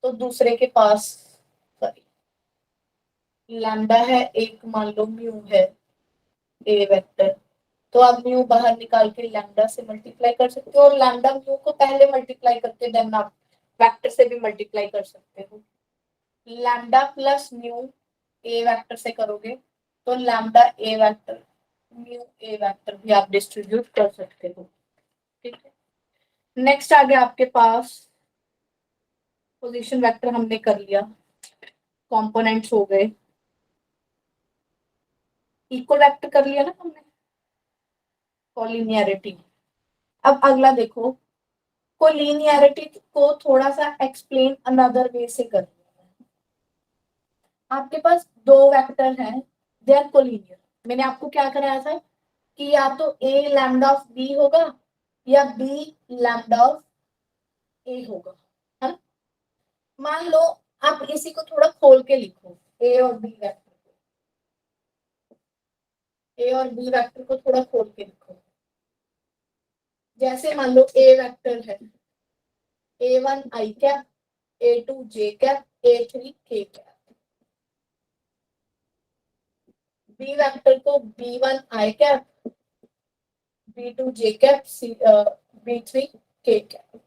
तो दूसरे के पास, सॉरी, लैम्डा है एक, मान लो म्यू है ए वेक्टर, तो आप म्यू बाहर निकाल के लैम्डा से मल्टीप्लाई कर सकते हो, और लैम्डा म्यू को पहले मल्टीप्लाई करके देन आप वेक्टर से भी मल्टीप्लाई कर सकते हो। Lambda plus mu A vector से करोगे तो lambda A vector mu A vector भी आप डिस्ट्रीब्यूट कर सकते हो। ठीक है, नेक्स्ट आ गया आपके पास पोजीशन वेक्टर, हमने कर लिया, कंपोनेंट्स हो गए, इक्वल वेक्टर कर लिया ना हमने, कोलिनियरिटी। अब अगला देखो, कोलिनियरिटी को थोड़ा सा एक्सप्लेन अनदर वे से कर। आपके पास दो वेक्टर हैं, दे आर कोलिनियर। मैंने आपको क्या कराया था कि या तो ए लैम्डा ऑफ बी होगा या बी लैम्डा ऑफ ए होगा, है ना? मान लो आप इसी को थोड़ा खोल के लिखो, ए और बी वेक्टर को, ए और बी वेक्टर को थोड़ा खोल के लिखो। जैसे मान लो ए वेक्टर है A1 आई कैप, A2 जे कैप, A3 के कैप। बी वेक्टर को B1 आई कैप, B2 जे कैप, B3 के कैप।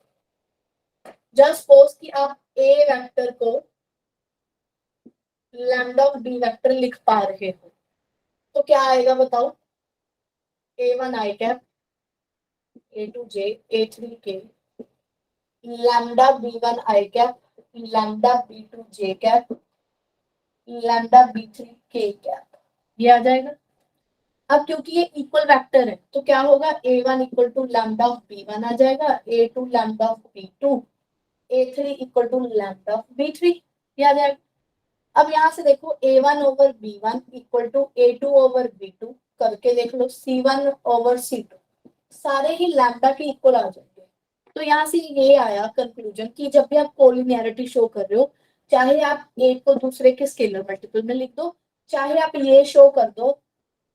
जस्ट सपोज कि आप ए वेक्टर को लैम्डा ऑफ बी वेक्टर लिख पा रहे हो, तो क्या आएगा बताओ? A1 आई कैप, A2 जे, A3 के, लैम्डा B1 आई कैप, लैम्डा B2 जे कैप, लैम्डा B3 के कैप, ये आ जाएगा। अब क्योंकि ये इक्वल वेक्टर है तो क्या होगा? A1 equal to lambda of B1 आ जाएगा, A2 lambda of B2, A3 equal to lambda of B3, ये आ जाएगा। अब यहाँ से देखो A1 over B1 equal to A2 over B2 करके देख लो, C1 ओवर C2 सारे ही लैम्डा के इक्वल आ जाएंगे। तो यहाँ से ये आया कंक्लूजन कि जब भी आप कोलिनियरिटी शो कर रहे हो, चाहे आप एक को दूसरे के स्केलर मल्टीपल में लिख दो, चाहे आप ये शो कर दो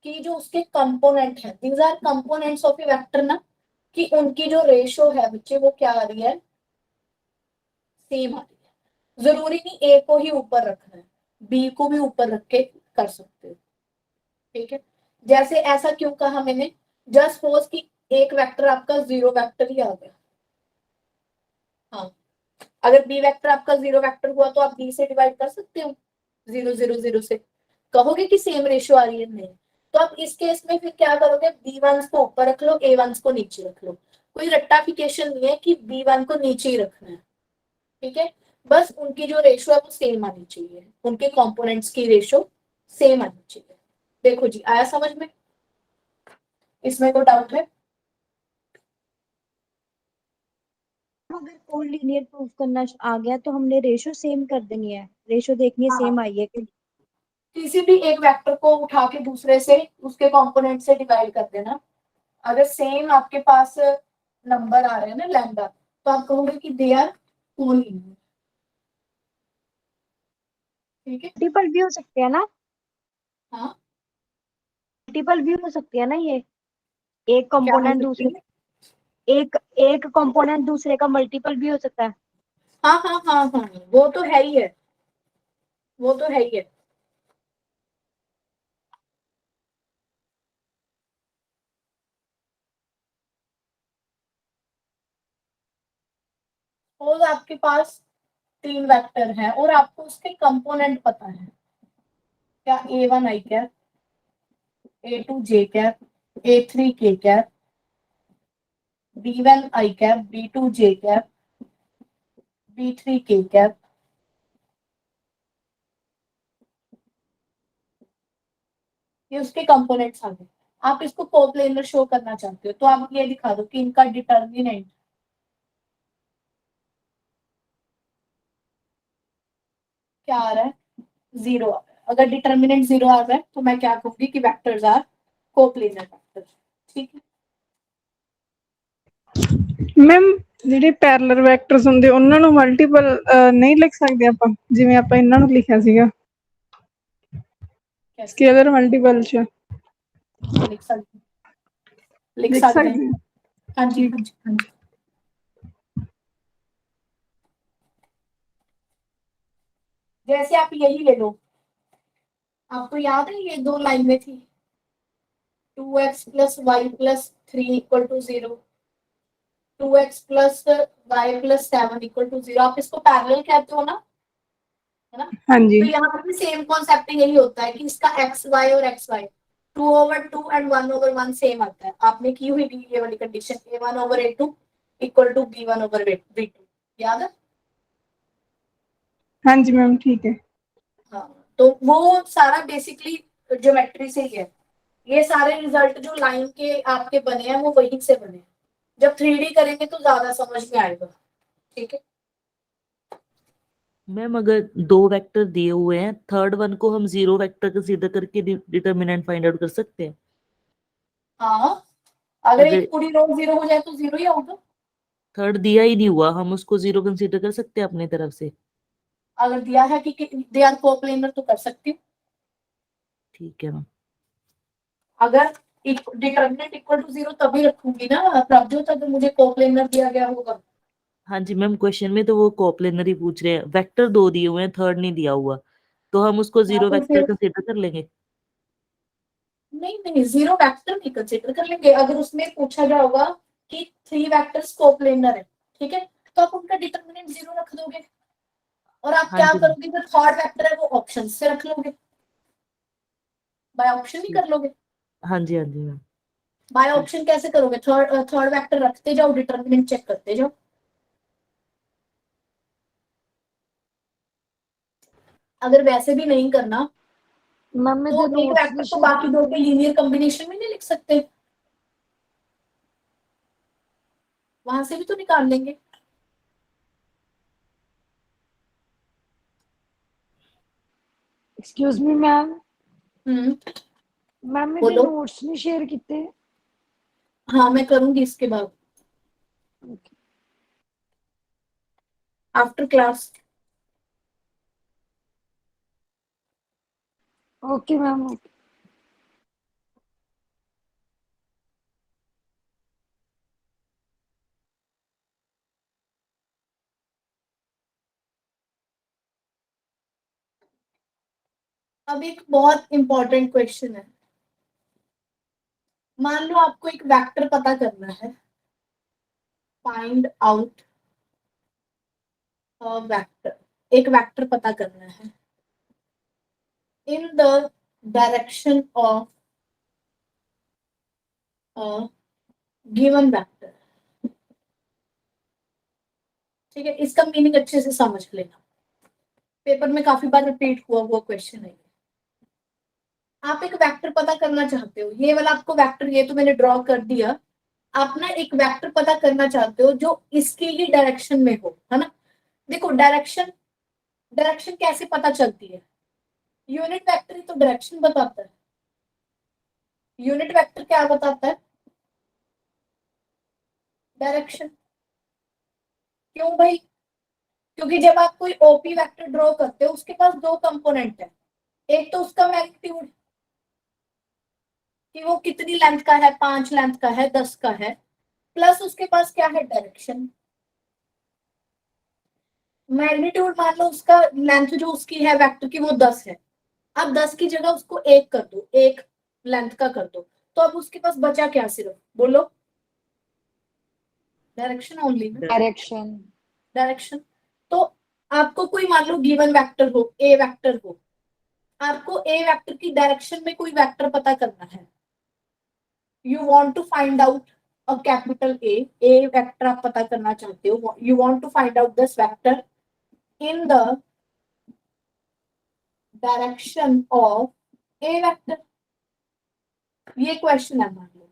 कि जो उसके कंपोनेंट है, these are components of A vector ना, कि उनकी जो रेशो है बच्चे वो क्या आ रही है? सेम आ रही है। जरूरी नहीं ए को ही ऊपर रखना है, बी को भी ऊपर रख के कर सकते हो। ठीक है, जैसे ऐसा क्यों कहा मैंने? जस्ट सपोज कि एक वेक्टर आपका जीरो वेक्टर ही आ गया। हाँ, अगर बी वेक्टर आपका जीरो वेक्टर हुआ तो आप बी से डिवाइड कर सकते हो, 0 0 0 से। कहोगे कि सेम रेशियो आ रही है? नहीं। तो आप इस केस में फिर क्या करोगे? B1 को ऊपर रख लो, A1 को नीचे रख लो। कोई रट्टाफिकेशन नहीं है कि B1 को नीचे ही रखना है। ठीक है, बस उनकी जो रेशो है वो सेम आनी चाहिए, उनके कंपोनेंट्स की रेशो सेम आनी चाहिए। देखो जी, आया समझ में? इसमें कोई डाउट है? अगर कोलिनियर प्रूफ करना आ गया तो हमने रेशो सेम कर देनी है, रेशो देखनी है हाँ, सेम आई है कि किसी भी एक वेक्टर को उठा के दूसरे से उसके कंपोनेंट से डिवाइड कर देना। अगर सेम आपके पास नंबर आ रहे हैं ना लैम्डा, तो आप कहोगे कि दे आर कोलिनियर। ठीक है, मल्टीपल भी हो सकते हैं ना, हाँ, मल्टीपल भी हो सकती है ना ये, एक क्या हो कंपोनेंट सकती दूसरे, है? एक एक कंपोनेंट दूसरे का मल्टीपल भी हो सकता है। हाँ हाँ हाँ हाँ, वो तो है ही है, वो तो है ही है। सपोज आपके पास तीन वेक्टर हैं और आपको उसके कंपोनेंट पता है, क्या A1 I cap, A2 J cap, A3 K cap, B1 I cap, B2 J cap, B3 K cap, ये उसके कंपोनेंट्स आ गए। आप इसको कोप्लेनर शो करना चाहते हो तो आप ये दिखा दो कि इनका डिटर्मिनेंट क्या आ रहा है, 0 आ रहा है। अगर डिटर्मिनेंट 0 आ रहा है तो मैं क्या कहूंगी कि वेक्टर्स आर कोप्लेनर वेक्टर। ठीक है, ਮੈਮ ਜਿਹੜੇ ਪੈਰਲਲ ਵੈਕਟਰਸ ਹੁੰਦੇ ਉਹਨਾਂ ਨੂੰ ਮਲਟੀਪਲ ਨਹੀਂ ਲਿਖ ਸਕਦੇ ਆਪਾਂ, ਜਿਵੇਂ ਆਪਾਂ ਇਹਨਾਂ ਨੂੰ ਲਿਖਿਆ ਸੀਗਾ कैसे ਸਕੇਲਰ ਮਲਟੀਪਲ ਚ लिख सकते हैं? लिख ਲਿਖ सकते हैं। ਸਕਦੇ ਹਾਂ। हाँ जी, हाँ जी, हाँ जी। जैसे आप यही ले लो, आपको याद है ये दो लाइन में थी, 2x plus Y plus 3 equal to 0, 2x plus Y plus 7 equal to 0। आप इसको पैरेलल कहते हो ना, है ना? ਹਾਂਜੀ तो यहाँ पर भी सेम कॉन्सेप्ट यही होता है कि इसका एक्स वाई और एक्स वाई 2/2 एंड 1/1 सेम आता है। आपने की हुई थी ये वाली condition, a1/a2 equal to b1/b2, याद है? ਹਾਂਜੀ ਮੈਮ ਠੀਕ है। हाँ, तो वो सारा बेसिकली ज्योमेट्री से ही है। ये सारे रिजल्ट जो लाइन के आपके बने हैं वो वहीं से बने हैं। जब 3D करेंगे तो ज्यादा समझ में आएगा। ठीक है, मैम अगर दो वेक्टर दिए हुए हैं, थर्ड वन को हम जीरो वेक्टर कंसीडर करके डिटर्मिनेंट फाइंड आउट कर सकते हैं। हाँ, अगर अगर एक पूरी रो 0 हो जाए तो 0 ही होगा। थर्ड दिया ही नहीं हुआ, हम उसको जीरो कंसीडर कर सकते हैं अपनी तरफ से। अगर दिया है कि दे आर कोप्लेनर तो कर सकती हूँ। ठीक है मैम। अगर डिटर्मिनेंट इक्वल टू 0 तभी रखूंगी ना प्रभजोत, अगर मुझे कोप्लेनर दिया गया होगा। हाँ जी मैम, क्वेश्चन में तो वो कोप्लेनर ही पूछ रहे हैं, वेक्टर दो दिए हुए हैं, थर्ड नहीं दिया हुआ, तो हम उसको हाँ, जीरो तो वेक्टर फिर कंसीडर कर लेंगे। नहीं नहीं, 0 वेक्टर नहीं कंसिडर कर लेंगे। अगर उसमें पूछा गया होगा कि 3 वेक्टर्स कोप्लेनर है, ठीक है, तो आप उनका डिटर्मिनेंट 0 रख दोगे और आप हाँ क्या जी करोगे, जो थर्ड वेक्टर है वो ऑप्शन से रख लोगे, बाय ऑप्शन ही कर लोगे। हाँ जी, हाँ जी मैम। बाय ऑप्शन कैसे करोगे, थर्ड वेक्टर रखते जाओ, डिटर्मिनेंट चेक करते जाओ। अगर वैसे भी नहीं करना मैम तो ਇਹਦੇ एक ਨੋट्ਸ वेक्टर भी तो शेयर बाकी दो के लीनियर कॉम्बिनेशन में नहीं लिख सकते, वहां से भी तो निकाल लेंगे। एक्सक्यूज मी मैम, हम्म, मैम ਇਹਦੇ बोलो। नोट्स नहीं शेयर किए। हाँ, मैं करूंगी इसके बाद आफ्टर क्लास। Okay ma'am. अब एक बहुत इंपॉर्टेंट क्वेश्चन है। मान लो आपको एक वेक्टर पता करना है, फाइंड आउट वेक्टर, एक वेक्टर पता करना है in the direction of given vector. ठीक है, इसका मीनिंग अच्छे से समझ लेना, पेपर में काफी बार रिपीट हुआ क्वेश्चन है। आप एक वेक्टर पता करना चाहते हो, ये वाला आपको वेक्टर, ये तो मैंने ड्रॉ कर दिया। आप ना एक वेक्टर पता करना चाहते हो जो इसकी ही डायरेक्शन में हो, है ना? देखो, डायरेक्शन डायरेक्शन कैसे पता चलती है, यूनिट वेक्टर ही तो डायरेक्शन बताता है। यूनिट वेक्टर क्या बताता है, डायरेक्शन। क्यों भाई? क्योंकि जब आप कोई ओपी वेक्टर ड्रॉ करते हो उसके पास दो कंपोनेंट है, एक तो उसका मैग्नीट्यूड कि वो कितनी लेंथ का है, 5 लेंथ का है, 10 का है, प्लस उसके पास क्या है, डायरेक्शन। मैग्नीट्यूड मान लो उसका लेंथ जो उसकी है वेक्टर की वो 10 है, अब 10 की जगह उसको 1 कर दो, 1 लेंथ का कर दो, तो अब उसके पास बचा क्या, सिर्फ बोलो, डायरेक्शन ओनली। डायरेक्शन। डायरेक्शन। तो आपको कोई मान लो गिवन वेक्टर हो, ए वेक्टर हो, आपको ए वेक्टर की डायरेक्शन में कोई वेक्टर पता करना है, you want to find out a capital A vector आप पता करना चाहते हो, you want to find out this vector in the direction of A vector, ये क्वेश्चन है मान लो।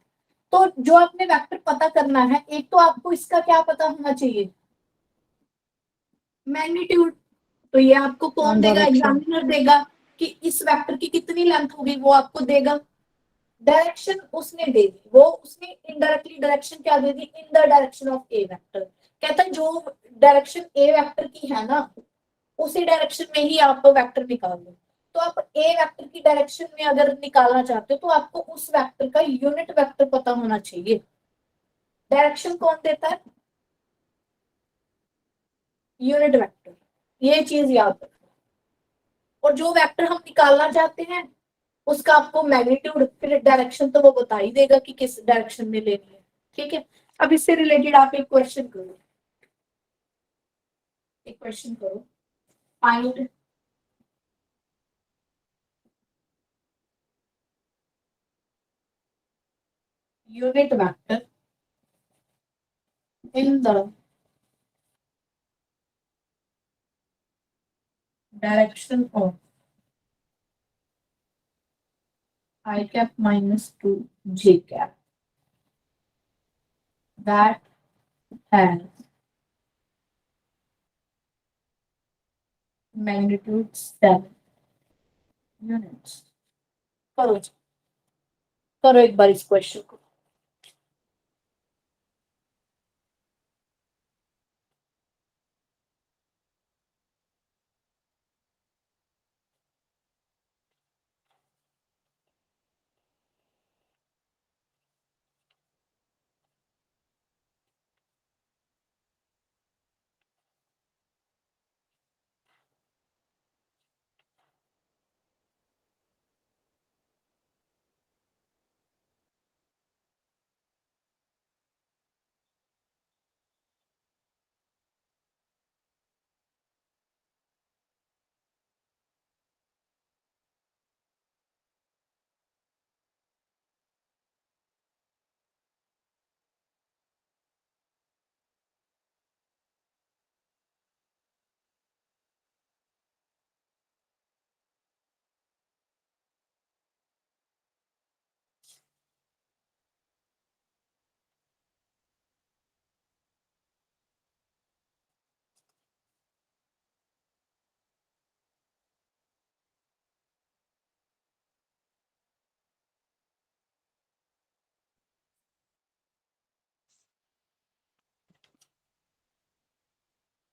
तो जो आपने वेक्टर पता करना है, एक तो आपको इसका क्या पता होना चाहिए, मैग्नीट्यूड। तो ये आपको कौन देगा, एग्जामिनर देगा कि इस वेक्टर की कितनी लेंथ होगी, वो आपको देगा। डायरेक्शन उसने दे दी, वो उसने इनडायरेक्टली डायरेक्शन क्या दे दी, in the direction of A vector. कहता है जो डायरेक्शन ए वेक्टर की है ना, उसी डायरेक्शन में ही आप वेक्टर निकाल लो। तो आप ए वेक्टर की डायरेक्शन में अगर निकालना चाहते हो तो आपको उस वेक्टर का यूनिट वेक्टर पता होना चाहिए। डायरेक्शन कौन देता है, यूनिट वेक्टर, ये चीज याद रखना। और जो वेक्टर हम निकालना चाहते हैं उसका आपको मैग्नीट्यूड फिर डायरेक्शन तो वो बता ही देगा कि किस डायरेक्शन में लेनी है। ठीक है, अब इससे रिलेटेड आप एक क्वेश्चन करो, find unit vector in the direction of I cap minus 2 J cap that has magnitude 7 units। करो एक बार इस क्वेश्चन को।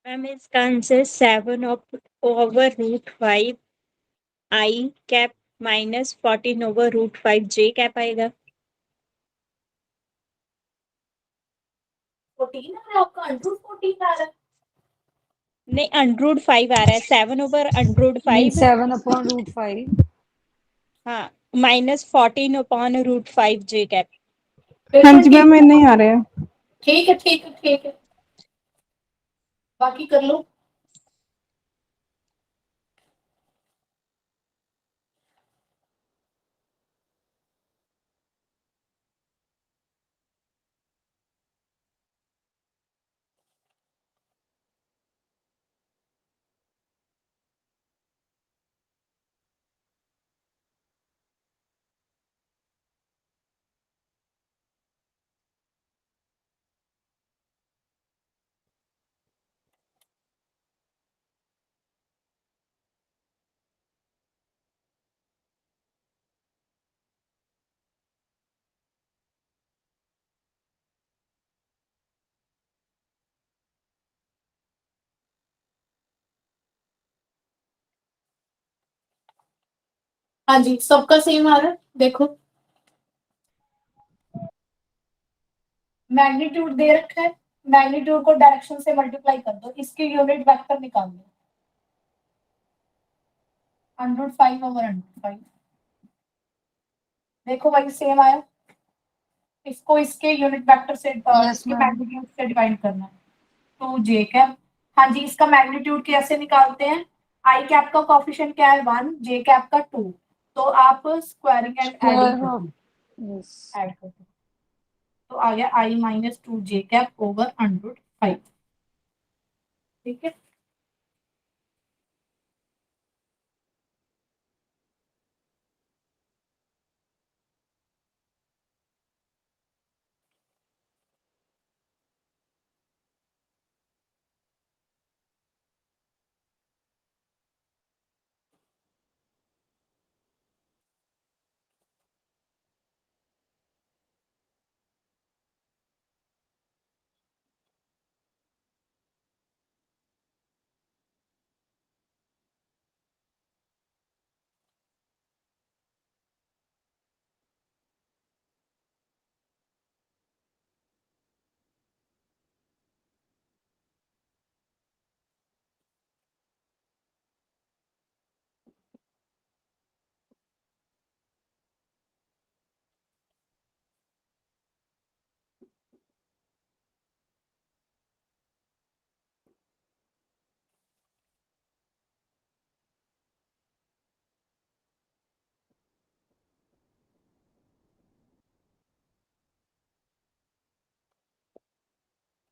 मैम इसका answer 7/√5 I cap minus 14/√5 J cap आएगा। 14 आ रहा है आपका, अंडर 14 आ रहा है। नहीं, √5 आ रहा है, 7/√5। 7/√5। हाँ, माइनस 14/√5 J कैप। हाँ बिल्कुल जी ठीक मैम, है, नहीं आ रहे हैं। ठीक है, ठीक है, ठीक है, बाकी कर लो। हाँ जी, सबका सेम आ रहा है। देखो मैग्नीट्यूड दे रखा है, मैग्नीट्यूड को डायरेक्शन से मल्टीप्लाई कर दो, इसके यूनिट वेक्टर निकाल दो। 105/105। देखो भाई सेम आया, इसको इसके यूनिट वेक्टर से इसके ma'am। मैग्नीट्यूड से डिवाइड करना है। तो जे कैप, हाँ जी, इसका मैग्नीट्यूड कैसे निकालते हैं, आई कैप का कोफिशिएंट क्या है 1, जे कैप का 2। तो आप squaring and Square adding of yes। Add कर दो। तो आ गया I minus 2j cap over √5। ठीक है,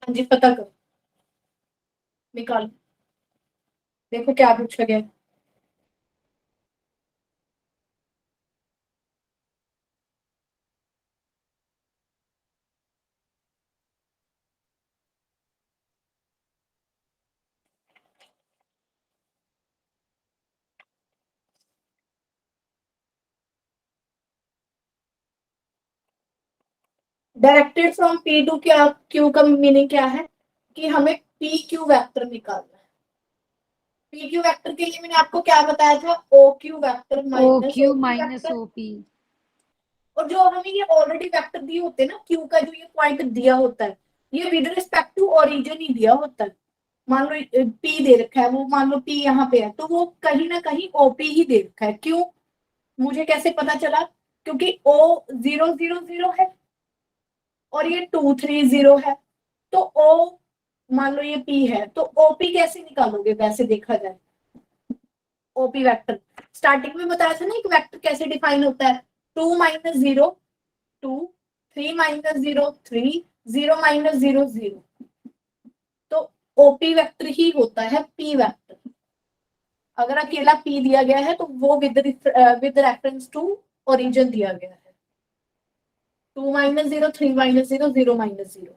हाँ जी, पता करो, निकालो, देखो क्या पूछा गया। Directed from P to Q का मीनिंग क्या है कि हमें PQ वेक्टर निकालना है। PQ वेक्टर के लिए मैंने आपको क्या बताया था, OQ vector minus OQ OP minus vector. OP। और जो हमें ये ऑलरेडी वेक्टर दिए होते हैं ना, Q का जो ये पॉइंट दिया होता है, ये विद रिस्पेक्ट टू ओरिजिन ही दिया होता है। मान लो P दे रखा है, वो मान लो P यहाँ पे है, तो वो कहीं ना कहीं OP ही दे रखा है। क्यों, मुझे कैसे पता चला, क्योंकि O 0 0 0 है और ये 2 3 0 है, तो O मान लो ये P है, तो OP कैसे निकालोगे वैसे देखा जाए। OP वेक्टर स्टार्टिंग में बताया था ना, एक वेक्टर कैसे डिफाइन होता है, 2 माइनस 0 2, 3 माइनस 0 3, 0 माइनस 0 0। तो OP वेक्टर ही होता है P वेक्टर। अगर अकेला P दिया गया है तो वो विद रेफरेंस टू ओरिजिन दिया गया है। 2 माइनस 0 3 माइनस 0 0 माइनस 0।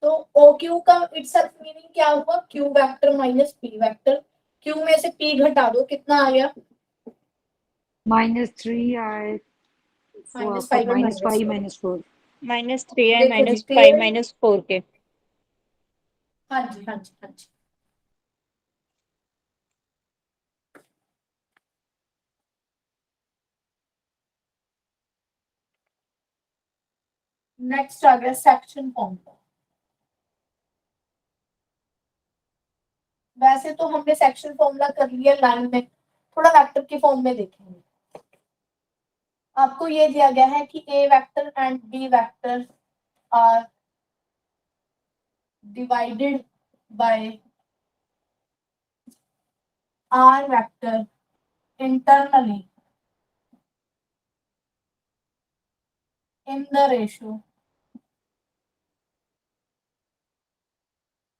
तो OQ का इटसेल्फ मीनिंग क्या हुआ, Q vector minus P vector. Q में से P घटा दो, कितना आ गया, -3 आए, -5 और -5 -4। -4। -3 है देखो जी, -5 क्लियर। -4 के। हाँ जी, हाँ जी, हाँ जी। नेक्स्ट आ गया सेक्शन फॉर्मूला। वैसे तो हमने सेक्शन फॉर्मूला कर लिया लाइन में, थोड़ा वेक्टर के फॉर्म में देखेंगे। आपको ये दिया गया है कि A vector and B vector are divided by R vector internally in the ratio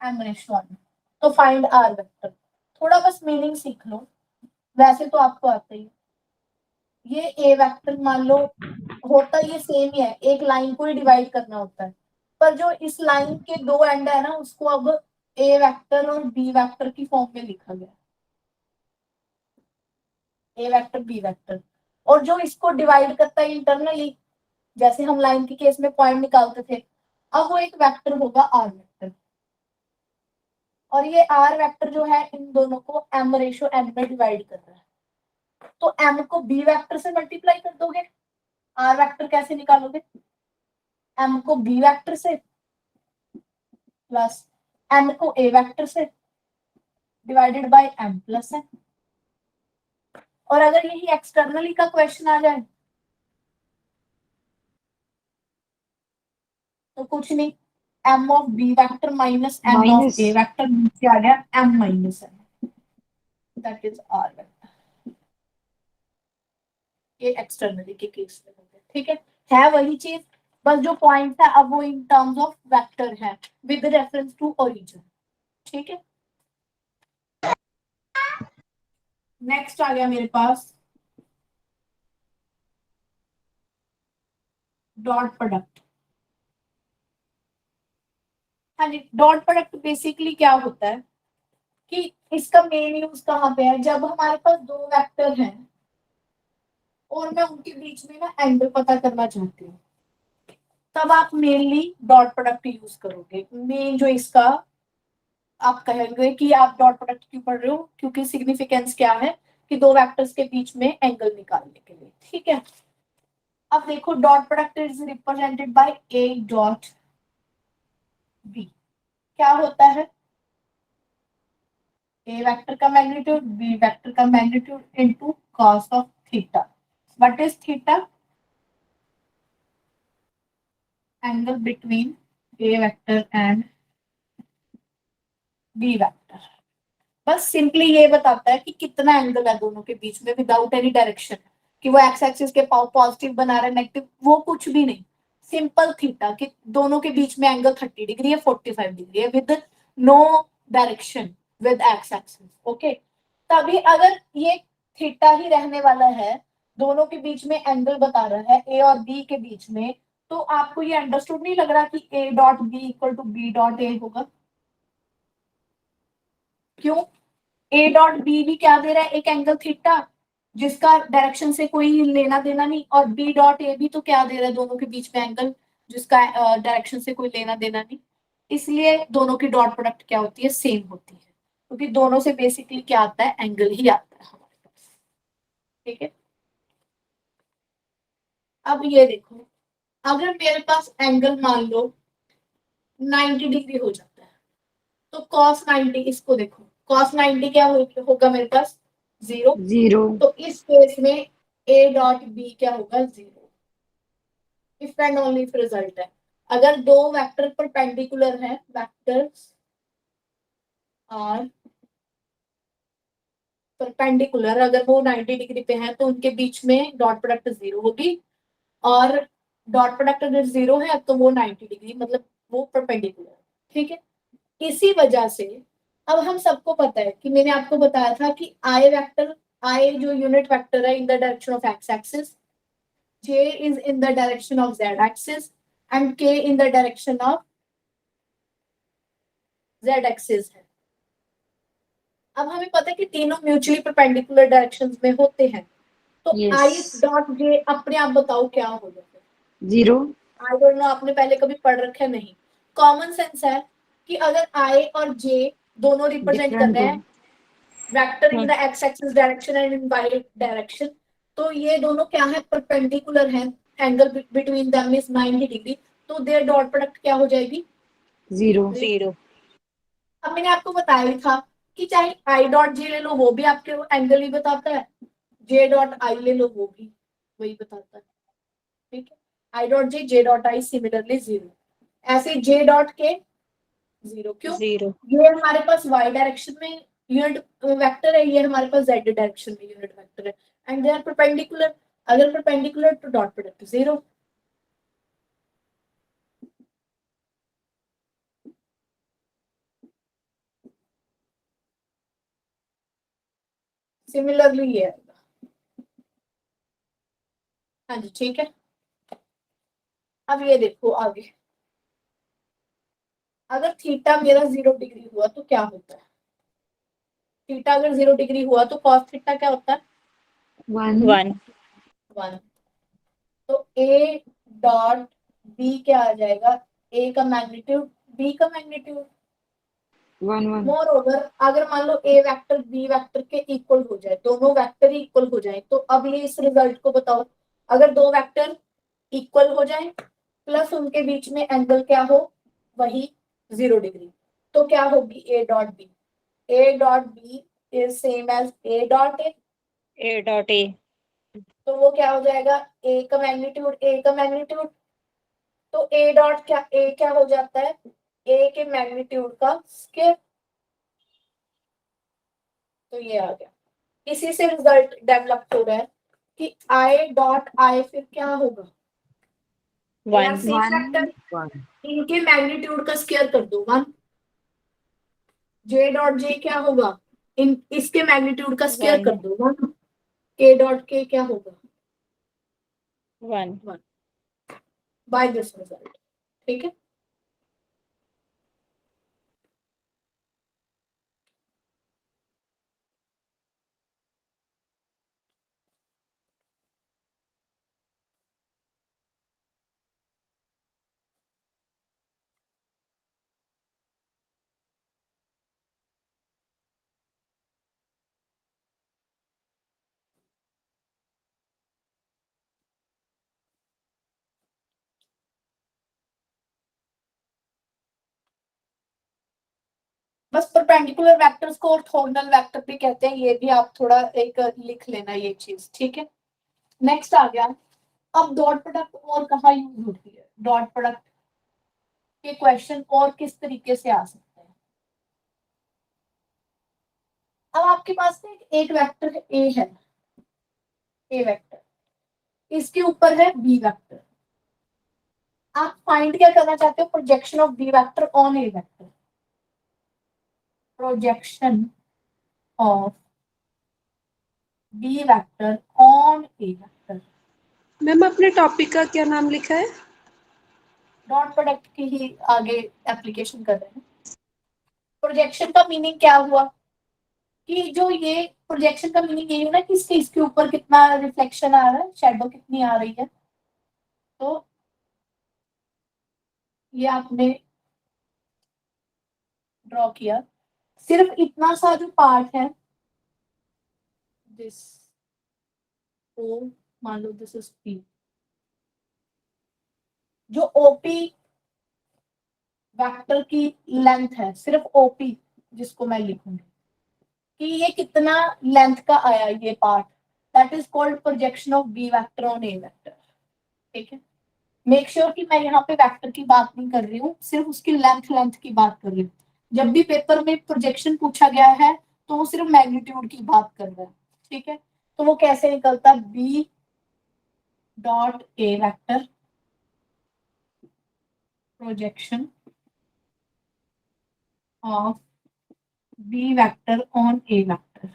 M/1। तो फाइंड R वेक्टर, थोड़ा बस मीनिंग सीख लो, वैसे तो आपको आता ही। ये A वेक्टर मान लो होता ये सेम ही है, एक लाइन को ही डिवाइड करना होता है, पर जो इस लाइन के दो एंड है ना, उसको अब A वेक्टर और B वेक्टर की फॉर्म में लिखा गया, A वेक्टर B वेक्टर। और जो इसको डिवाइड करता है इंटरनली, जैसे हम लाइन के केस में पॉइंट निकालते थे, अब वो एक वेक्टर होगा R वेक्टर। और ये R वेक्टर जो है इन दोनों को M/N में डिवाइड कर रहा है, तो M को B वेक्टर से मल्टीप्लाई कर दोगे। R वेक्टर कैसे निकालोगे, M को B वेक्टर से प्लस N को A वेक्टर से divided by M plus N। और अगर यही एक्सटर्नली का क्वेश्चन आ जाए तो कुछ नहीं, M of B vector minus N of minus A vector, नीचे आ गया M minus N, that is R vector. ये एक्सटर्नली के केस में हो गया, ठीक है वही चीज। बस जो पॉइंट है अब वो इन टर्म्स ऑफ वेक्टर है विद रेफरेंस टू ओरिजिन। ठीक है, नेक्स्ट आ गया मेरे पास डॉट प्रोडक्ट। हाँ जी, डॉट प्रोडक्ट बेसिकली क्या होता है कि इसका मेन यूज कहाँ पे है, जब हमारे पास दो वेक्टर हैं और मैं उनके बीच में ना एंगल पता करना चाहती हूँ, तब आप मेनली डॉट प्रोडक्ट यूज करोगे। मेन जो इसका आप कहेंगे कि आप डॉट प्रोडक्ट क्यों पढ़ रहे हो, क्योंकि सिग्निफिकेंस क्या है कि दो वेक्टर्स के बीच में एंगल निकालने के लिए। ठीक है, अब देखो dot product is represented by A dot B. क्या होता है, ए वेक्टर का मैग्नीट्यूड बी वेक्टर का magnitude into cos of theta. What is theta? Angle between A vector and B vector. बस सिंपली ये बताता है कि कितना एंगल है दोनों के बीच में विदाउट एनी डायरेक्शन, कि वो एक्स एक्सिस के पॉजिटिव बना रहा है नेगेटिव, वो कुछ भी नहीं। सिंपल थीटा कि दोनों के बीच में एंगल 30 डिग्री है 45 डिग्री है with no direction with X axis. Okay, तभी अगर ये थीटा ही रहने वाला है, दोनों के बीच में एंगल बता रहा है ए और बी के बीच में, तो आपको ये अंडरस्टूड नहीं लग रहा कि A dot B equal to B dot A होगा? क्यों? ए डॉट बी भी क्या दे रहा है, एक एंगल थीटा जिसका डायरेक्शन से कोई लेना देना नहीं, और बी डॉट ए भी तो क्या दे रहा है, दोनों के बीच में एंगल जिसका डायरेक्शन से कोई लेना देना नहीं। इसलिए दोनों की डॉट प्रोडक्ट क्या होती है, सेम होती है, क्योंकि दोनों से बेसिकली क्या आता है, एंगल ही आता है हमारे पास। ठीक है, अब ये देखो, अगर मेरे पास एंगल मान लो 90 डिग्री हो जाता है, तो cos 90, इसको देखो cos 90 क्या होगा मेरे पास, 0। 0 तो इस केस में ए डॉट बी क्या होगा, 0। If and only if result है, अगर दो वेक्टर परपेंडिकुलर है, वेक्टर्स आर परपेंडिकुलर, अगर वो 90 डिग्री पे है तो उनके बीच में डॉट प्रोडक्ट 0 होगी, और डॉट प्रोडक्ट अगर 0 है तो वो 90 डिग्री, मतलब वो परपेंडिकुलर। ठीक है, इसी वजह से अब हम सबको पता है कि मैंने आपको बताया था कि आई वेक्टर, आई जो यूनिट वेक्टर है in the direction of X axis, J is in the direction of Z axis and K in the direction of Z axis है। अब हमें पता है कि तीनों म्यूचुअली परपेंडिकुलर डायरेक्शंस में होते हैं, तो आई यस डॉट जे अपने आप बताओ क्या हो जाएगा? 0 आई डोंट नो, आपने पहले कभी पढ़ रखा है? नहीं, कॉमन सेंस है कि अगर आई और जे दोनों रिप्रेजेंट कर डिफरेंट रहे हो हैं vector in the X axis direction and in Y direction, तो ये दोनों क्या है, परपेंडिकुलर हैं, angle between them is 90 degree, तो देयर डॉट प्रोडक्ट क्या हो जाएगी, 0 अब मैंने आपको बताया ही था कि चाहे आई डॉट जे ले लो वो भी आपके एंगल ही बताता है, जे डॉट आई ले लो वो भी वही बताता है। ठीक है, I dot J dot I similarly 0, ऐसे जे डॉट के 0। क्यों? 0 ये हमारे पास y डायरेक्शन में यूनिट वेक्टर है, ये हमारे पास z डायरेक्शन में यूनिट वेक्टर है, एंड दे आर परपेंडिकुलर। अगर परपेंडिकुलर तो डॉट प्रोडक्ट 0। सिमिलरली ये आएगा। हाँ जी, ठीक है, अब ये देखो आगे, अगर थीटा मेरा 0 डिग्री हुआ तो क्या होता है, थीटा अगर 0 डिग्री हुआ तो कॉस थीटा क्या होता है, 1 1 1। तो ए डॉट बी क्या आ जाएगा, ए का मैग्नीट्यूड बी का मैग्नीट्यूड। 1 1 मोर ओवर अगर मान लो ए वेक्टर बी वेक्टर के इक्वल हो जाए, दोनों वेक्टर ही इक्वल हो जाए, तो अब ये इस रिजल्ट को बताओ, अगर दो वेक्टर इक्वल हो जाए प्लस उनके बीच में एंगल क्या हो, वही 0 डिग्री, तो क्या होगी A dot B, A dot B is same as A dot A, A dot A तो वो क्या हो जाएगा, ए का मैग्नीट्यूड, तो ए डॉट क्या, ए क्या हो जाता है, ए के मैग्नीट्यूड का स्क्वायर, तो ये आ गया। इसी से रिजल्ट डेवलप हो रहा है कि आई डॉट आई फिर क्या होगा, यार सेम One. वेक्टर, वन इनके मैग्नीट्यूड का स्क्वायर कर दो 1। जे डॉट जे क्या होगा, इन इसके मैग्नीट्यूड का स्क्वायर कर दो 1। के डॉट के क्या होगा 1. By this result. ठीक है, बस परपेंडिकुलर वेक्टर्स को ऑर्थोगोनल वेक्टर भी कहते हैं, ये भी आप थोड़ा एक लिख लेना ये चीज। ठीक है, नेक्स्ट आ गया। अब डॉट प्रोडक्ट और कहाँ यूज होती है, डॉट प्रोडक्ट के क्वेश्चन और किस तरीके से आ सकते हैं। अब आपके पास में एक वेक्टर ए है, ए वेक्टर, इसके ऊपर है बी वेक्टर। आप फाइंड क्या करना चाहते हो, projection of B vector on A vector, projection of B vector on A vector. Ma'am आपने टॉपिक का क्या नाम लिखा है? डॉट प्रोडक्ट की ही आगे एप्लीकेशन कर रहे हैं। प्रोजेक्शन का मीनिंग क्या हुआ कि जो ये प्रोजेक्शन का मीनिंग ये है ना कि इसके ऊपर कितना रिफ्लेक्शन आ रहा है, शैडो कितनी आ रही है। तो ये आपने ड्रॉ किया, सिर्फ इतना सा जो पार्ट है, दिस ओ, मान लो दिस इज पी, जो ओपी वेक्टर की लेंथ है, सिर्फ ओपी जिसको मैं लिखूंगी कि ये कितना लेंथ का आया ये part, that is called projection of B vector on A vector. ठीक है, मेक श्योर कि मैं यहाँ पे वेक्टर की बात नहीं कर रही हूँ, सिर्फ उसकी लेंथ की बात कर रही हूँ। जब भी पेपर में प्रोजेक्शन पूछा गया है तो वो सिर्फ मैग्नीट्यूड की बात कर रहा है। ठीक है, तो वो कैसे निकलता, B dot A vector projection of B vector on A vector.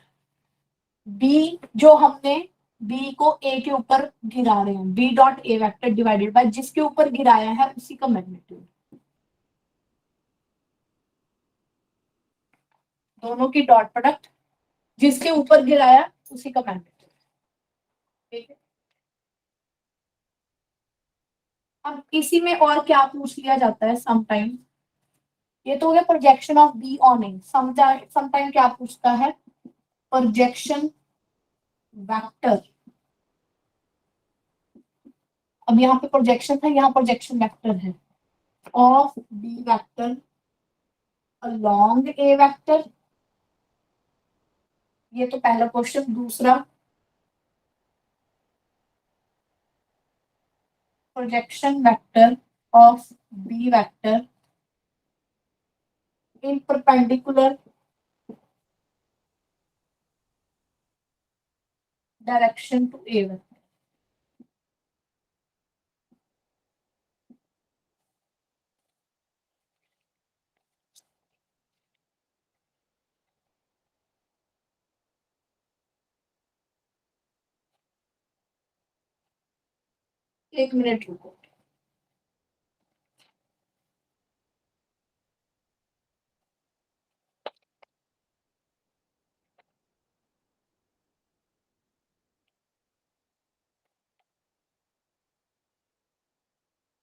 B जो हमने बी को ए के ऊपर गिरा रहे हैं, B dot A vector divided by जिसके ऊपर गिराया है उसी का मैग्नीट्यूड, दोनों की डॉट प्रोडक्ट, जिसके ऊपर गिराया उसी का मैग्नीट्यूड। ठीक है, अब इसी में और क्या पूछ लिया जाता है समटाइम, ये तो हो गया projection of be on A. Sometime क्या पूछता है, प्रोजेक्शन वेक्टर। अब यहाँ पे प्रोजेक्शन था, यहाँ प्रोजेक्शन वेक्टर है of B vector along A vector. ये तो पहला क्वेश्चन। दूसरा, projection vector of B vector in perpendicular direction to A vector. एक मिनट रुको,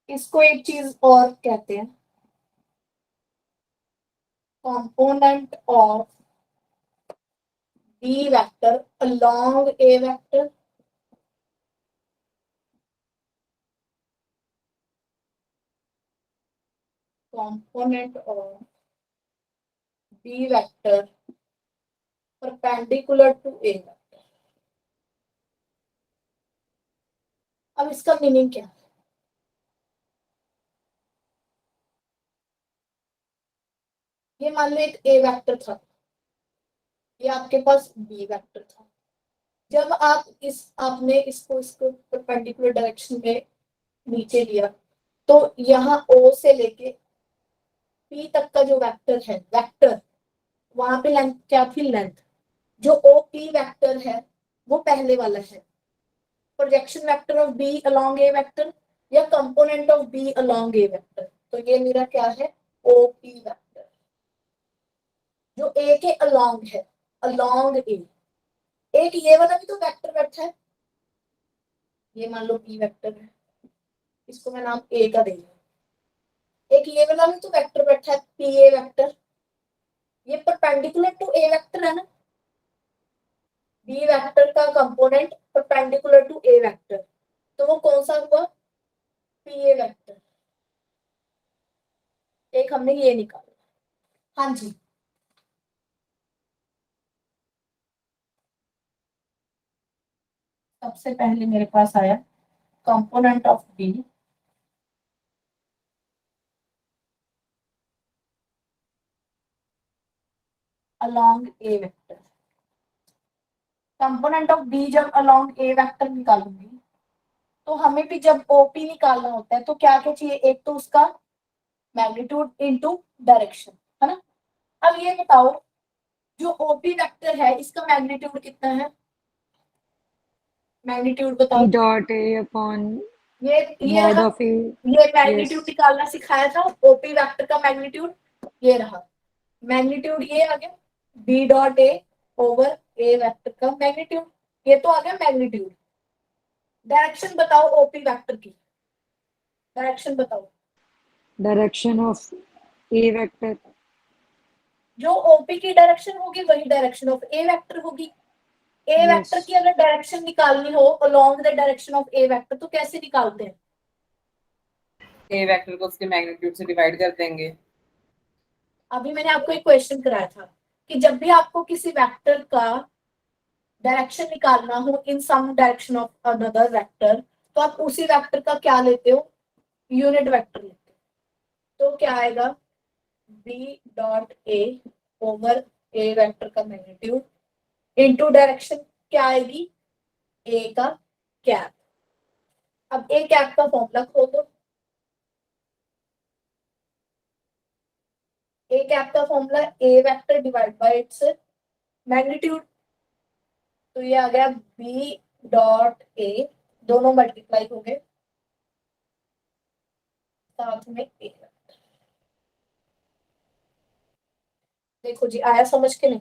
इसको एक चीज और कहते हैं, component of B vector along A vector. Component of B vector perpendicular to A vector. अब इसका मीनिंग क्या है, ये मान लो एक ए वेक्टर था, ये आपके पास बी वेक्टर था। जब आप आपने इसको परपेंडिकुलर डायरेक्शन में नीचे लिया तो यहाँ ओ से लेके पी तक का जो वेक्टर है, वेक्टर वहां पे लेंथ क्या थी, लेंथ। जो ओ पी वेक्टर है वो पहले वाला है, projection vector of B along A vector या component of B along A vector. तो ये मेरा क्या है, ओ पी वेक्टर जो ए के अलोंग है, अलोंग ए। एक ये वाला भी तो वेक्टर बैठा है, ये मान लो पी वेक्टर है, इसको मैं नाम ए का दे दूं। एक ये वाला भी तो वेक्टर बैठा है, पी ए वेक्टर, ये परपेंडिकुलर टू ए वेक्टर है ना। बी वेक्टर का component perpendicular to A vector, तो वो कौन सा हुआ, पी ए वेक्टर। एक हमने ये निकाला। हाँ जी, सबसे पहले मेरे पास आया component of B along a vector. Component of B जब along a वेक्टर निकालूंगी तो हमें भी जब ओपी निकालना होता है तो क्या क्या चाहिए, एक तो उसका मैग्नीट्यूड इनटू डायरेक्शन, है ना। अब ये बताओ जो ओपी वेक्टर है इसका मैग्नीट्यूड कितना है, मैग्नीट्यूड बताओ। E dot A upon ये mod रहा, of A. ये मैग्नीट्यूड Yes. निकालना सिखाया था, ओपी वेक्टर का मैग्नीट्यूड ये रहा। मैग्नीट्यूड ये आ गया B dot A over A vector का मैग्नीट्यूड, ये तो आ गया मैग्नीट्यूड। डायरेक्शन बताओ ओपी वेक्टर की, डायरेक्शन बताओ। Direction of A vector. जो ओपी की डायरेक्शन होगी वही डायरेक्शन ऑफ ए वेक्टर होगी। A vector Yes. की अगर डायरेक्शन निकालनी हो along the direction of A vector तो कैसे निकालते हैं, ए वेक्टर को उसके मैग्नीट्यूड से डिवाइड कर देंगे। अभी मैंने आपको एक क्वेश्चन कराया था कि जब भी आपको किसी वेक्टर का डायरेक्शन निकालना हो इन सम डायरेक्शन ऑफ अनदर वेक्टर तो आप उसी वेक्टर का क्या लेते हो, यूनिट वेक्टर लेते हो। तो क्या आएगा, B dot A over A vector का मैग्नीट्यूड इनटू डायरेक्शन क्या आएगी, ए का कैप। अब ए कैप का फॉर्मूला खोल दो, ए कैप का formula A vector divide by its magnitude. तो ये आ गया बी डॉट ए, दोनों मल्टीप्लाई हो गए साथ में ए। देखो जी आया समझ के नहीं,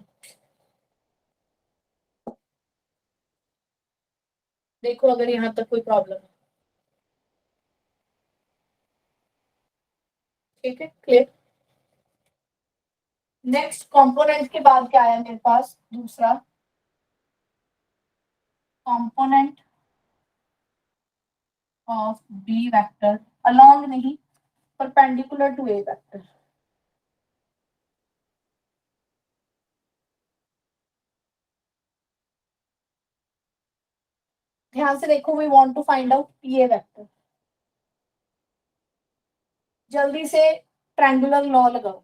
देखो अगर यहाँ तक कोई प्रॉब्लम है, ठीक है क्लियर। नेक्स्ट कंपोनेंट के बाद क्या आया मेरे पास, दूसरा component of B vector along नहीं परपेंडिकुलर टू ए वेक्टर। ध्यान से देखो, we want to find out P A vector. जल्दी से ट्रायंगुलर लॉ लगाओ,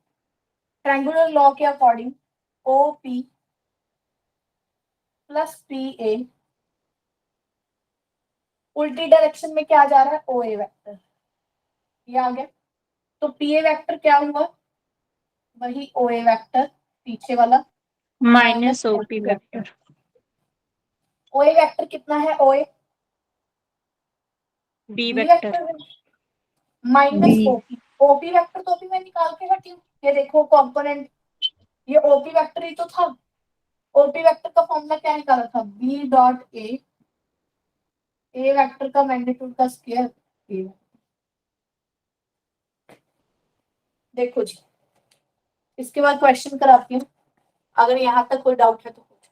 ट्रायंगुलर लॉ के according O P plus P A उल्टी डायरेक्शन में क्या जा रहा है, ओ ए वेक्टर, ये आ गया। तो पी ए वेक्टर क्या हुआ, वही ओ ए वेक्टर पीछे वाला minus O P vector. O A vector कितना है, O A B B vector. Vector minus O P, O P vector तो अभी मैं निकाल के हटी हूँ। ये देखो कंपोनेंट, ये ओपी वेक्टर ही तो था। ओपी वेक्टर का फॉर्मूला क्या निकाला था, बी डॉट ए वेक्टर का मैग्नीट्यूड का स्क्वायर ए। देखो जी इसके बाद क्वेश्चन कराती हूँ, अगर यहाँ तक कोई डाउट है तो पूछो।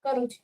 करो जी।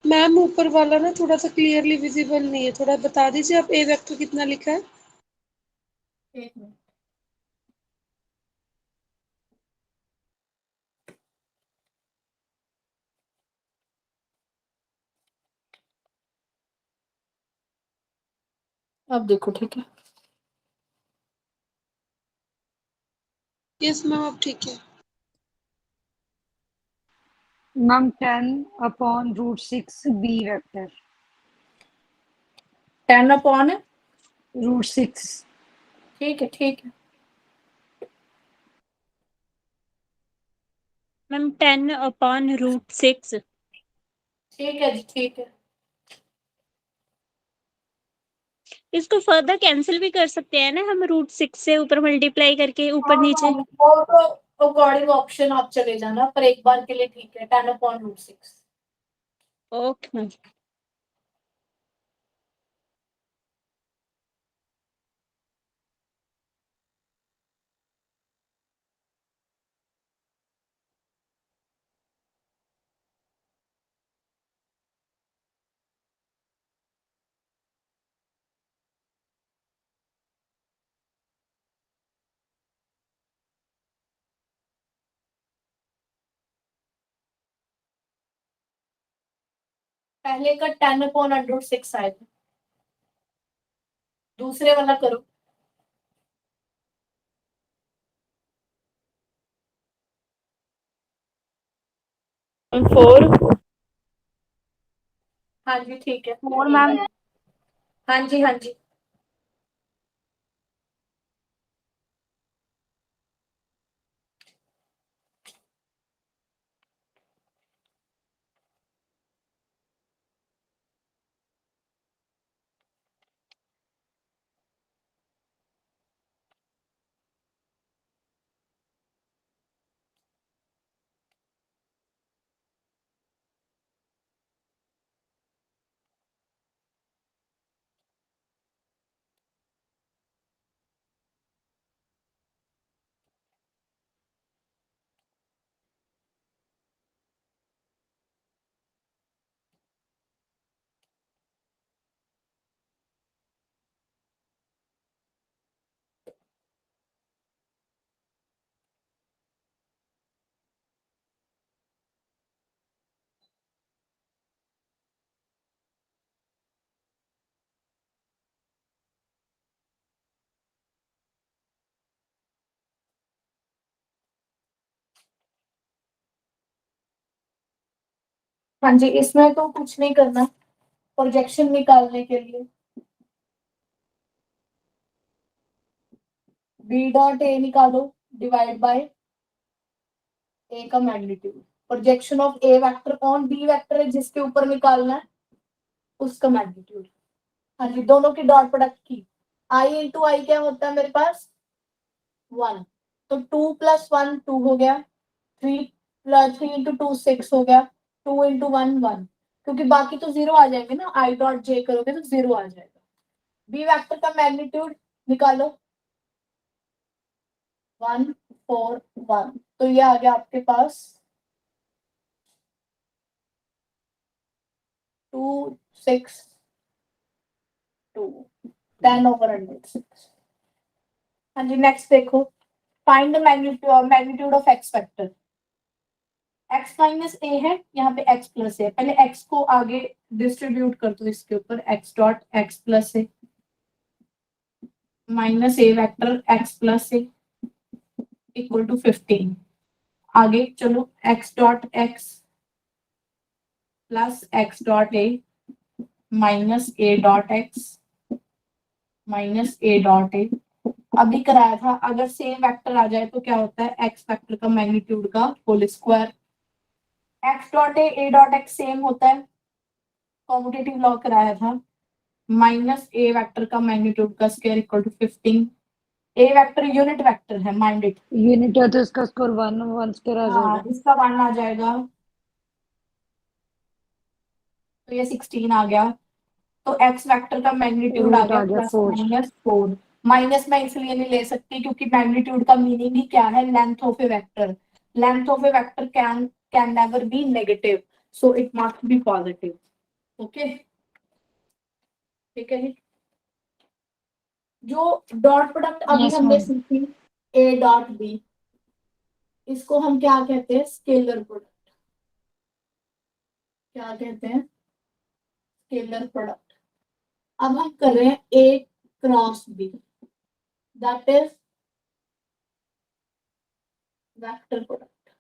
मैम ऊपर वाला ना थोड़ा सा क्लियरली विजिबल नहीं है, थोड़ा बता दीजिए आप ए वेक्टर कितना लिखा है। एक मिनट। अब देखो ठीक है। यस मैम अब ठीक है। Ma'am 10/√6 B vector. 10/? √6. ठीक है ठीक है। मैम 10/√6। ठीक है जी ठीक है। इसको फर्दर कैंसिल भी कर सकते हैं ना हम, √6 से ऊपर मल्टीप्लाई करके ऊपर नीचे। वो तो अकॉर्डिंग ऑप्शन आप चले जाना, पर एक बार के लिए ठीक है 10/√6। Okay ma'am. पहले का 10/√6 आएगा, दूसरे वाला करो। फोर। हाँ जी ठीक है। 4 मैम। हाँ जी हाँ जी। हाँ जी, इसमें तो कुछ नहीं करना, प्रोजेक्शन निकालने के लिए B.A निकालो डिवाइड बाय A का magnitude. Projection of A vector on B vector है जिसके ऊपर निकालना है, उसका मैग्नीट्यूड। हाँ जी, दोनों की डॉट प्रोडक्ट की I इंटू आई क्या होता है मेरे पास 1, तो 2 + 1 2 हो गया, 3 इंटू 2 6 हो गया, 2 इंटू 1 1, क्योंकि बाकी तो 0 आ जाएंगे ना, I.J करोगे तो 0 आ जाएगा। बी वेक्टर का मैग्नीट्यूड निकालो 1 4 1, तो ये आ गया आपके पास 2 6 2 10/106। हाँ जी, नेक्स्ट देखो, find the magnitude of X vector. x minus A है, यहाँ पे x प्लस है, पहले x को आगे डिस्ट्रीब्यूट कर दो इसके ऊपर, x डॉट x प्लस है minus A vector x plus है इक्वल टू 15। आगे चलो, x dot x plus x dot A minus A dot x minus A dot ए अभी कराया था, अगर सेम वेक्टर आ जाए तो क्या होता है, एक्स वेक्टर का मैग्नीट्यूड का whole square. X dot A dot X same होता है, कॉम्यूटेटिव लॉ कराया था, माइनस ए वेक्टर का मैग्नीट्यूड का square equal to 15। A vector unit vector है, माइंडेड। यूनिट है तो इसका स्कोर 1 स्क्वायर आ हाँ, जाएगा। इसका 1 आ जाएगा, तो ये 16 आ गया। तो एक्स वेक्टर का मैग्नीट्यूड आ रूट गया आ गया प्लस 4। माइनस 4। माइनस में इसलिए नहीं ले सकती क्योंकि मैग्नीट्यूड का मीनिंग ही क्या है, length of A vector. Length of A vector can never be negative, so it must be positive. Okay, ठीक है जी। जो डॉट प्रोडक्ट अभी Yes, हमने ma'am. सीखी, ए डॉट बी, इसको हम क्या कहते हैं, स्केलर प्रोडक्ट। क्या कहते हैं, स्केलर प्रोडक्ट। अब हम कर रहे हैं A cross B, that is vector product,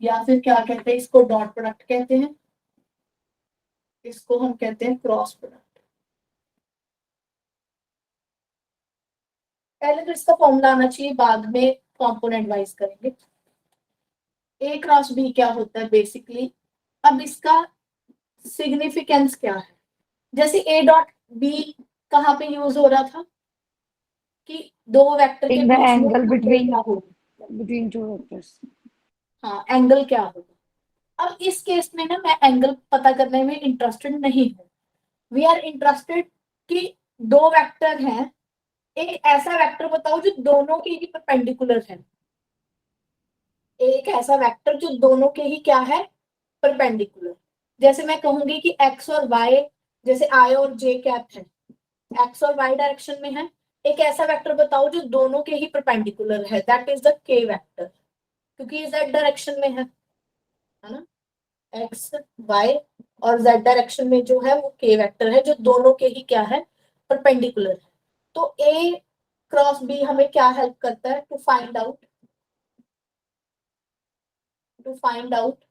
या फिर क्या कहते हैं, इसको डॉट प्रोडक्ट कहते हैं, इसको हम कहते हैं क्रॉस प्रोडक्ट। पहले तो इसका फॉर्मूला आना चाहिए, बाद में कंपोनेंट वाइज करेंगे। ए क्रॉस बी क्या होता है बेसिकली, अब इसका सिग्निफिकेंस क्या है। जैसे ए डॉट बी कहाँ पे यूज हो रहा था, कि दो वेक्टर के In the बीच में angle between क्या होगा, two vectors. हाँ, एंगल क्या होगा। अब इस केस में ना मैं एंगल पता करने में इंटरेस्टेड नहीं हूँ, वी आर इंटरेस्टेड कि दो वेक्टर हैं, एक ऐसा वेक्टर बताओ जो दोनों के ही परपेंडिकुलर है। एक ऐसा वेक्टर जो दोनों के ही क्या है, परपेंडिकुलर। जैसे मैं कहूंगी कि एक्स और वाई, जैसे आई और जे कैप है, एक्स और वाई डायरेक्शन में है, एक ऐसा वेक्टर बताओ जो दोनों के ही परपेंडिकुलर है, दैट इज द के वेक्टर, क्योंकि ये जेड डायरेक्शन में है ना, एक्स वाई और जेड डायरेक्शन में जो है वो के वेक्टर है, जो दोनों के ही क्या है, परपेंडिकुलर है। तो ए क्रॉस बी हमें क्या हेल्प करता है, to find out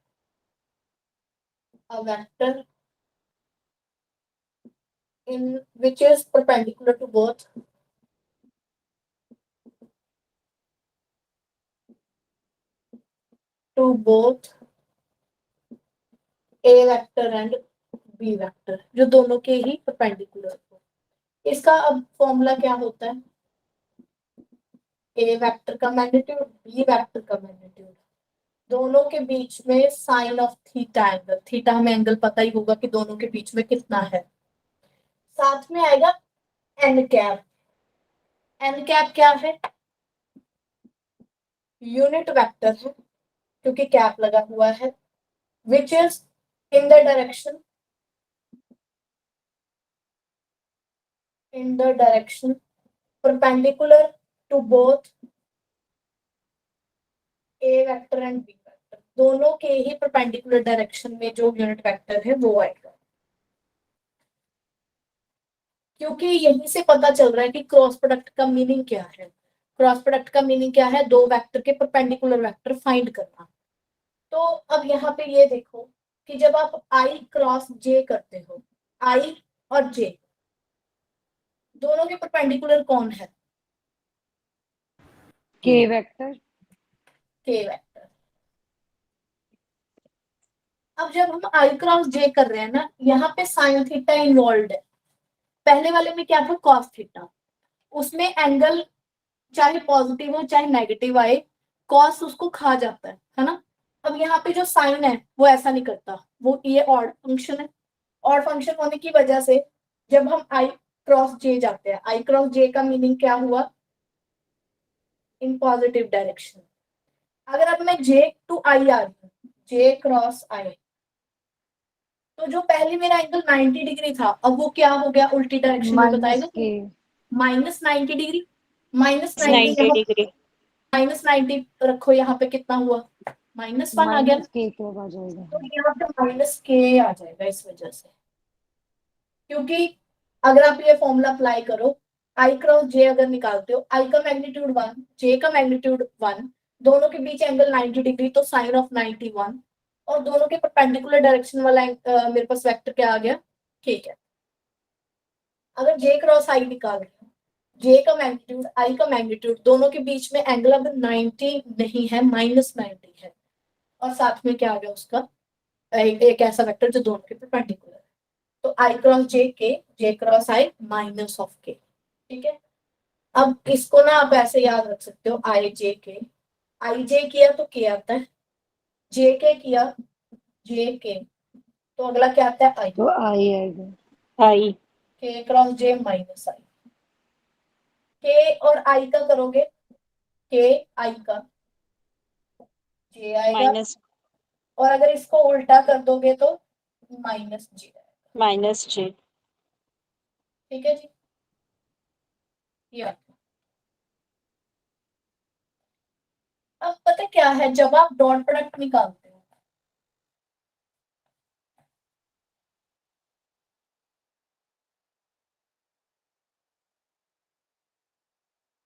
a vector in which is perpendicular to both a vector and b vector, जो दोनों के ही परपेंडिकुलर हो। इसका अब फॉर्मूला क्या होता है, ए वेक्टर का मैग्नीट्यूड, बी वेक्टर का मैग्नीट्यूड, दोनों के बीच में sine of theta angle. Theta हमें एंगल पता ही होगा कि दोनों के बीच में कितना है। साथ में आएगा एन कैप। एन कैप क्या है, यूनिट वेक्टर है क्योंकि कैप लगा हुआ है, which is in the direction perpendicular to both A vector and B vector, दोनों के ही परपेंडिकुलर डायरेक्शन में जो यूनिट वेक्टर है वो आएगा। क्योंकि यहीं से पता चल रहा है कि क्रॉस प्रोडक्ट का मीनिंग क्या है। क्रॉस प्रोडक्ट का मीनिंग क्या है, दो वेक्टर के परपेंडिकुलर वेक्टर फाइंड करना। तो अब यहाँ पे ये देखो कि जब आप आई क्रॉस जे करते हो, आई और जे दोनों के परपेंडिकुलर कौन है, K vector. के वेक्टर। अब जब हम आई क्रॉस जे कर रहे हैं ना, यहाँ पे साइन थीटा इन्वॉल्व है। पहले वाले में क्या था, कॉस थीटा, उसमें एंगल चाहे पॉजिटिव हो चाहे नेगेटिव आए, कॉस उसको खा जाता है ना। अब यहाँ पे जो साइन है वो ऐसा नहीं करता, वो ये ऑड फंक्शन है। ऑड फंक्शन होने की वजह से जब हम आई क्रॉस जे जाते हैं, आई क्रॉस जे का मीनिंग क्या हुआ, इन पॉजिटिव डायरेक्शन। अगर अब मैं जे टू आई आ रही हूँ, जे क्रॉस आई, तो जो पहले मेरा एंगल 90 डिग्री था, अब वो क्या हो गया, उल्टी डायरेक्शन में Minus बताएगा, K. Minus 90 degree. Minus 90 degree. Minus 90 रखो, यहाँ पे कितना हुआ, -1 आ गया। Minus K कब आ जाएगा? तो यहाँ पे माइनस के आ जाएगा इस वजह से, क्योंकि अगर आप ये फॉर्मूला अप्लाई करो, आई क्रॉस जे अगर निकालते हो, आई का मैग्नीट्यूड 1, जे का मैग्नीट्यूड 1, दोनों के बीच एंगल 90 डिग्री, तो साइन ऑफ 91, और दोनों के परपेंडिकुलर डायरेक्शन वाला मेरे पास वेक्टर क्या आ गया, ठीक है। अगर जे क्रॉस आई निकाल रहे हो, जे का मैग्नीट्यूड आई का मैग्नीट्यूड दोनों के बीच में एंगल अब 90 नहीं है, -90 है, और साथ में क्या आ गया उसका एक ऐसा वेक्टर जो दोनों के परपेंडिकुलर है, तो आई क्रॉस जे के, जे क्रॉस आई माइनस ऑफ के। ठीक है, अब इसको ना आप ऐसे याद रख सकते हो, आई जे के, आई जे किया तो के आता है, जे के किया जे के, तो अगला क्या आता है आई, तो आई आएगा। आई के क्रॉस जे माइनस आई, के और आई का करोगे, के आई का जे आएगा, माइनस और अगर इसको उल्टा कर दोगे तो माइनस जे आएगा। माइनस जे। ठीक है जी, ये आ गया। अब पता क्या है, जब आप डॉट प्रोडक्ट निकालते हो,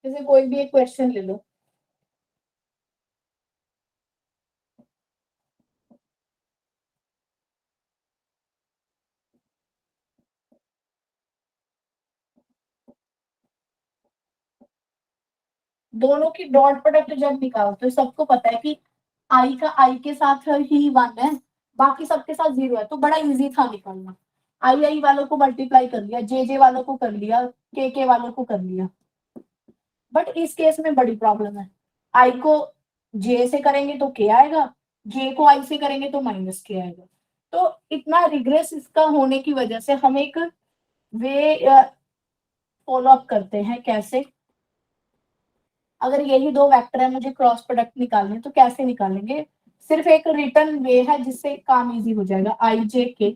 जैसे कोई भी एक क्वेश्चन ले लो, दोनों की डॉट प्रोडक्ट जब निकालते हो, सबको पता है कि आई का आई के साथ ही 1 है, बाकी सबके साथ 0 है, तो बड़ा इजी था निकालना। आई आई वालों को मल्टीप्लाई कर लिया, जे जे वालों को कर लिया, के वालों को कर लिया। बट इस केस में बड़ी प्रॉब्लम है, आई को जे से करेंगे तो के आएगा, जे को आई से करेंगे तो माइनस के आएगा। तो इतना रिग्रेस इसका होने की वजह से हम एक वे फॉलो अप करते हैं। कैसे? अगर यही दो वेक्टर है, मुझे क्रॉस प्रोडक्ट निकालने, तो कैसे निकालेंगे? सिर्फ एक रिटर्न वे है जिससे काम इजी हो जाएगा। आई जे के,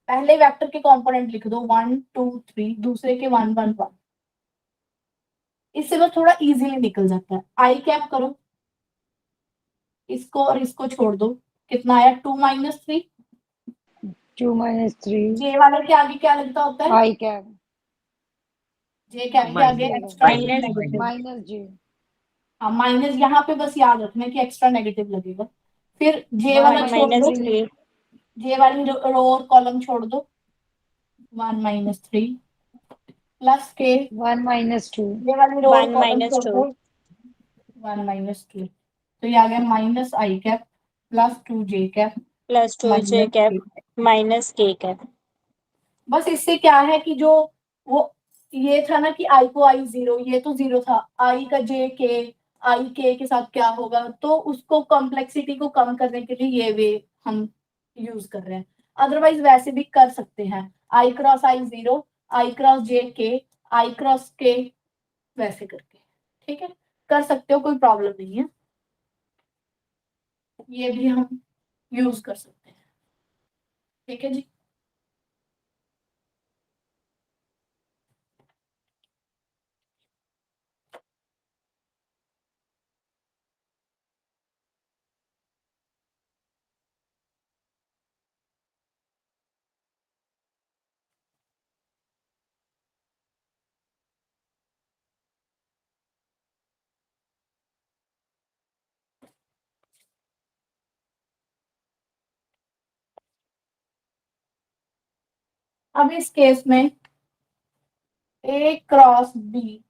पहले वेक्टर के कंपोनेंट लिख दो 1 2 3, दूसरे के 1 1 1, इससे बस थोड़ा इजीली निकल जाता है। आई कैप करो, इसको और इसको छोड़ दो, कितना आया 2 - 3। 2 - 3 जे वाले के आगे क्या लगता होता है? आई कैप जे कैप के आगे एक्स्ट्रा नेगेटिव। माइनस जे हाँ, माइनस यहाँ पे बस याद रखना कि एक्स्ट्रा नेगेटिव लगेगा। फिर जे वन वाला छोड़ माइनस दो, थ्री जे वाली रो और कॉलम छोड़ दो, 1 - 3 प्लस के, 1 - 2 ये वाली रो और 1 कॉलम - छोड़ 2 दो, 1 - 2, तो ये आ गया माइनस आई कैप प्लस 2 जे कैप प्लस 2 जे माइनस कैप के। माइनस के कैप। बस इससे क्या है कि जो वो ये था ना कि आई को आई 0, ये तो 0 था, आई का जे के, आई के साथ क्या होगा, तो उसको कॉम्प्लेक्सिटी को कम करने के लिए ये वे हम यूज कर रहे हैं। अदरवाइज वैसे भी कर सकते हैं, आई क्रॉस आई 0, आई क्रॉस जे के, आई क्रॉस के, वैसे करके। ठीक है, कर सकते हो, कोई प्रॉब्लम नहीं है, ये भी हम यूज कर सकते हैं। ठीक है जी, अब इस केस में A cross B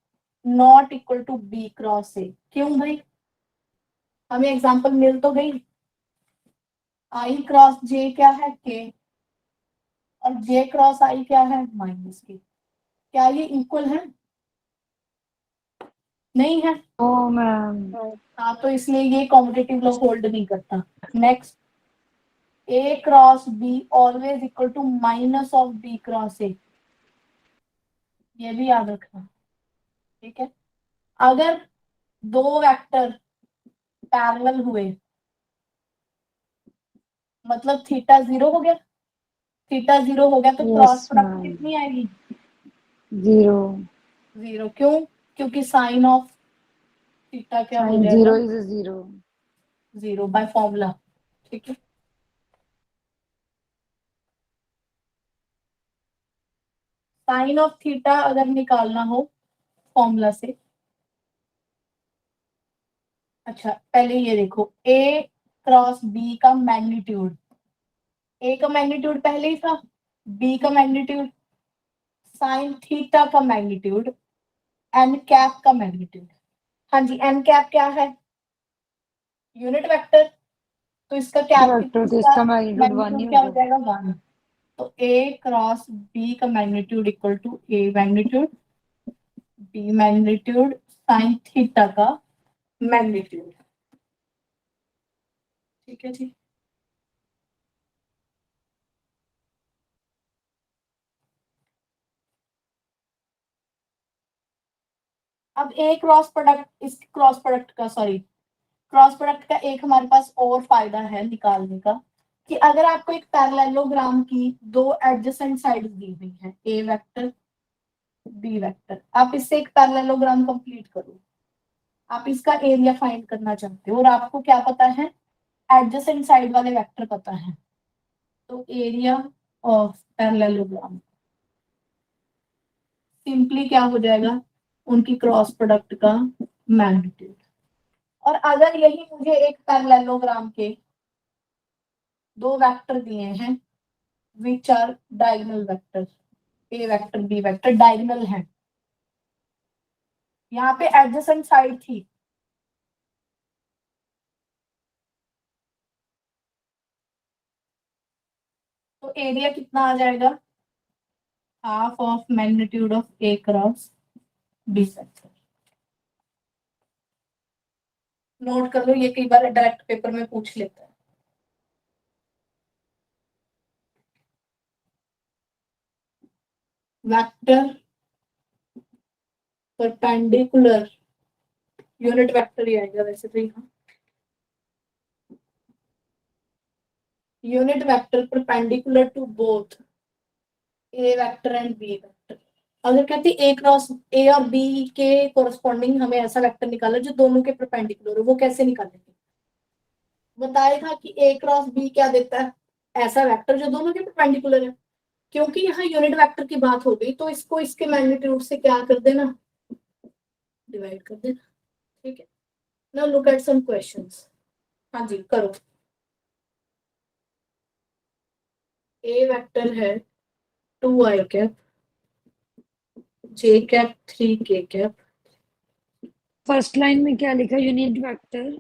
not equal to B cross A, क्यों भाई? हमें एग्जांपल मिल तो गई, आई क्रॉस जे क्या है के, और जे क्रॉस आई क्या है माइनस के। क्या ये इक्वल है? नहीं है। ओ मैम हाँ, तो इसलिए ये कॉम्पिटिटिव लॉ होल्ड नहीं करता। Next, A cross B always equal to minus of B cross A, ये भी याद रखना। ठीक है, अगर दो वेक्टर पैरेलल हुए, मतलब थीटा 0 हो गया, थीटा 0 हो गया तो क्रॉस यस प्रोडक्ट मैम कितनी आएगी? 0 0। क्यों? क्योंकि साइन ऑफ थीटा क्या हो साइन जाएगा? 0 इज 0 0 बाय फॉर्मूला। ठीक है, साइन ऑफ थीटा अगर निकालना हो फॉर्मूला से, अच्छा पहले ये देखो, ए क्रॉस बी का मैग्नीट्यूड, ए का मैग्नीट्यूड पहले ही था, बी का मैग्नीट्यूड साइन थीटा का मैग्नीट्यूड एन कैप का मैग्नीट्यूड। हाँ जी, एन कैप क्या है? यूनिट वेक्टर, तो इसका क्या वेक्टर तो इसका मैग्नीट्यूड 1 ही मैग्नीट्यूड क्या हो होगा। जाएगा? 1। तो ए क्रॉस बी का magnitude equal to A magnitude B magnitude sine theta का मैग्नीट्यूड। ठीक है जी। अब ए क्रॉस प्रोडक्ट, इस क्रॉस प्रोडक्ट का, सॉरी, क्रॉस प्रोडक्ट का एक हमारे पास और फायदा है निकालने का, कि अगर आपको एक पैरेललोग्राम की दो एडजेसेंट साइड दी हुई है, ए वेक्टर बी वेक्टर, आप इससे एक पैरेललोग्राम कंप्लीट करो, आप इसका एरिया फाइंड करना चाहते हो और आपको क्या पता है? एडजेसेंट साइड वाले वेक्टर पता है, तो एरिया ऑफ पैरेललोग्राम सिंपली क्या हो जाएगा? उनकी क्रॉस प्रोडक्ट का मैग्नीट्यूड। और अगर यही मुझे एक पैरेललोग्राम के दो वेक्टर दिए हैं which are diagonal vector, A vector B vector diagonal है, यहाँ पे एडजेसेंट साइड थी, तो एरिया कितना आ जाएगा? Half of magnitude of A cross B vector. Note कर लो, ये कई बार डायरेक्ट पेपर में पूछ लेता है। वेक्टर परपेंडिकुलर, यूनिट वेक्टर ही आएगा वैसे तो यहाँ, unit vector perpendicular to both A vector and B vector. अगर कहते ए क्रॉस ए और बी के कोरस्पॉन्डिंग हमें ऐसा वेक्टर निकाला जो दोनों के परपेंडिकुलर हो, वो कैसे निकालेंगे? बताएगा कि ए क्रॉस बी क्या देता है? ऐसा वेक्टर जो दोनों के परपेंडिकुलर है। क्योंकि यहाँ यूनिट वेक्टर की बात हो गई तो इसको इसके मैग्नीट्यूड से क्या कर देना? डिवाइड कर देना। ठीक है, now look at some questions. हाँ जी, करो। ए वेक्टर है 2i cap, J cap 3k cap. First line में क्या लिखा? Unit vector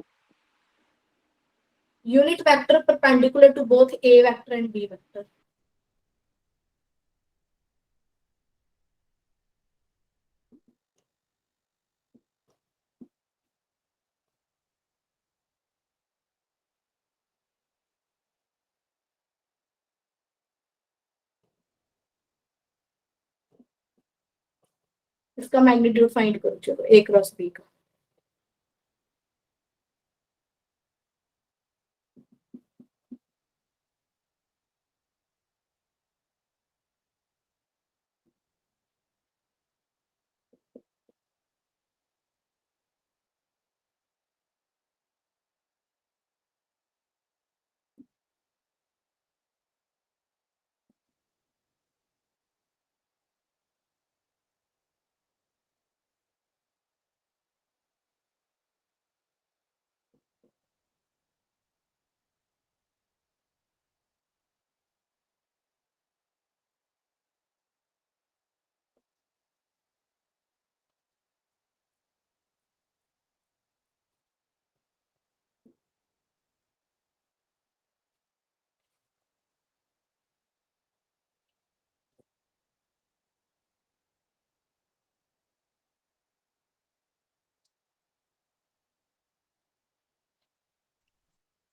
unit vector perpendicular to both A vector and B vector. इसका मैग्नीट्यूड फाइंड करो, चलो ए क्रॉस बी का।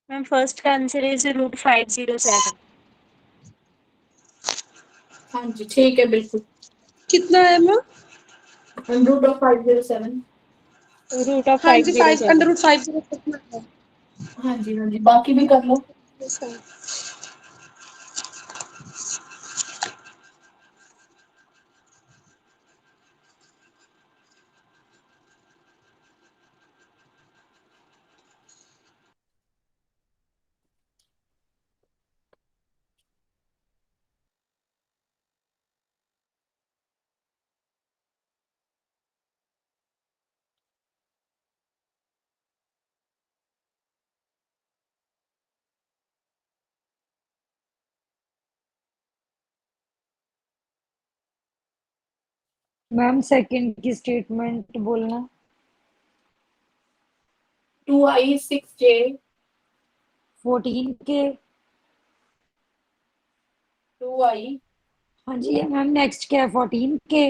मैम फर्स्ट का आंसर इज √507। हाँ जी, ठीक है, बिल्कुल। कितना है ma'am? Root of 507। Root of हाँ जी, 5 507। अंडर रूट 5 हाँ जी, हाँ जी, बाकी भी कर लो। मैम सेकंड की स्टेटमेंट बोलना। 2i 6j 14 के। 2i हाँ जी मैम, नेक्स्ट क्या है? 14 K.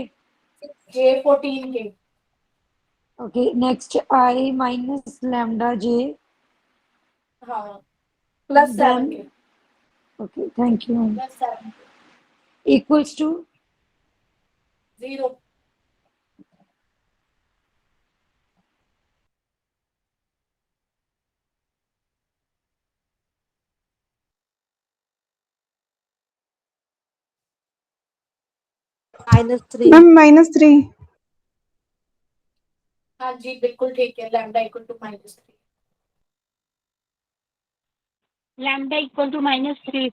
j 14k। Okay, next I minus lambda J. हाँ प्लस then 7k okay, thank you ma'am. प्लस 7 इक्वल्स टू 0। -3। मैम -3। हाँ जी बिल्कुल ठीक है, lambda equal to -3। Lambda equal to -3।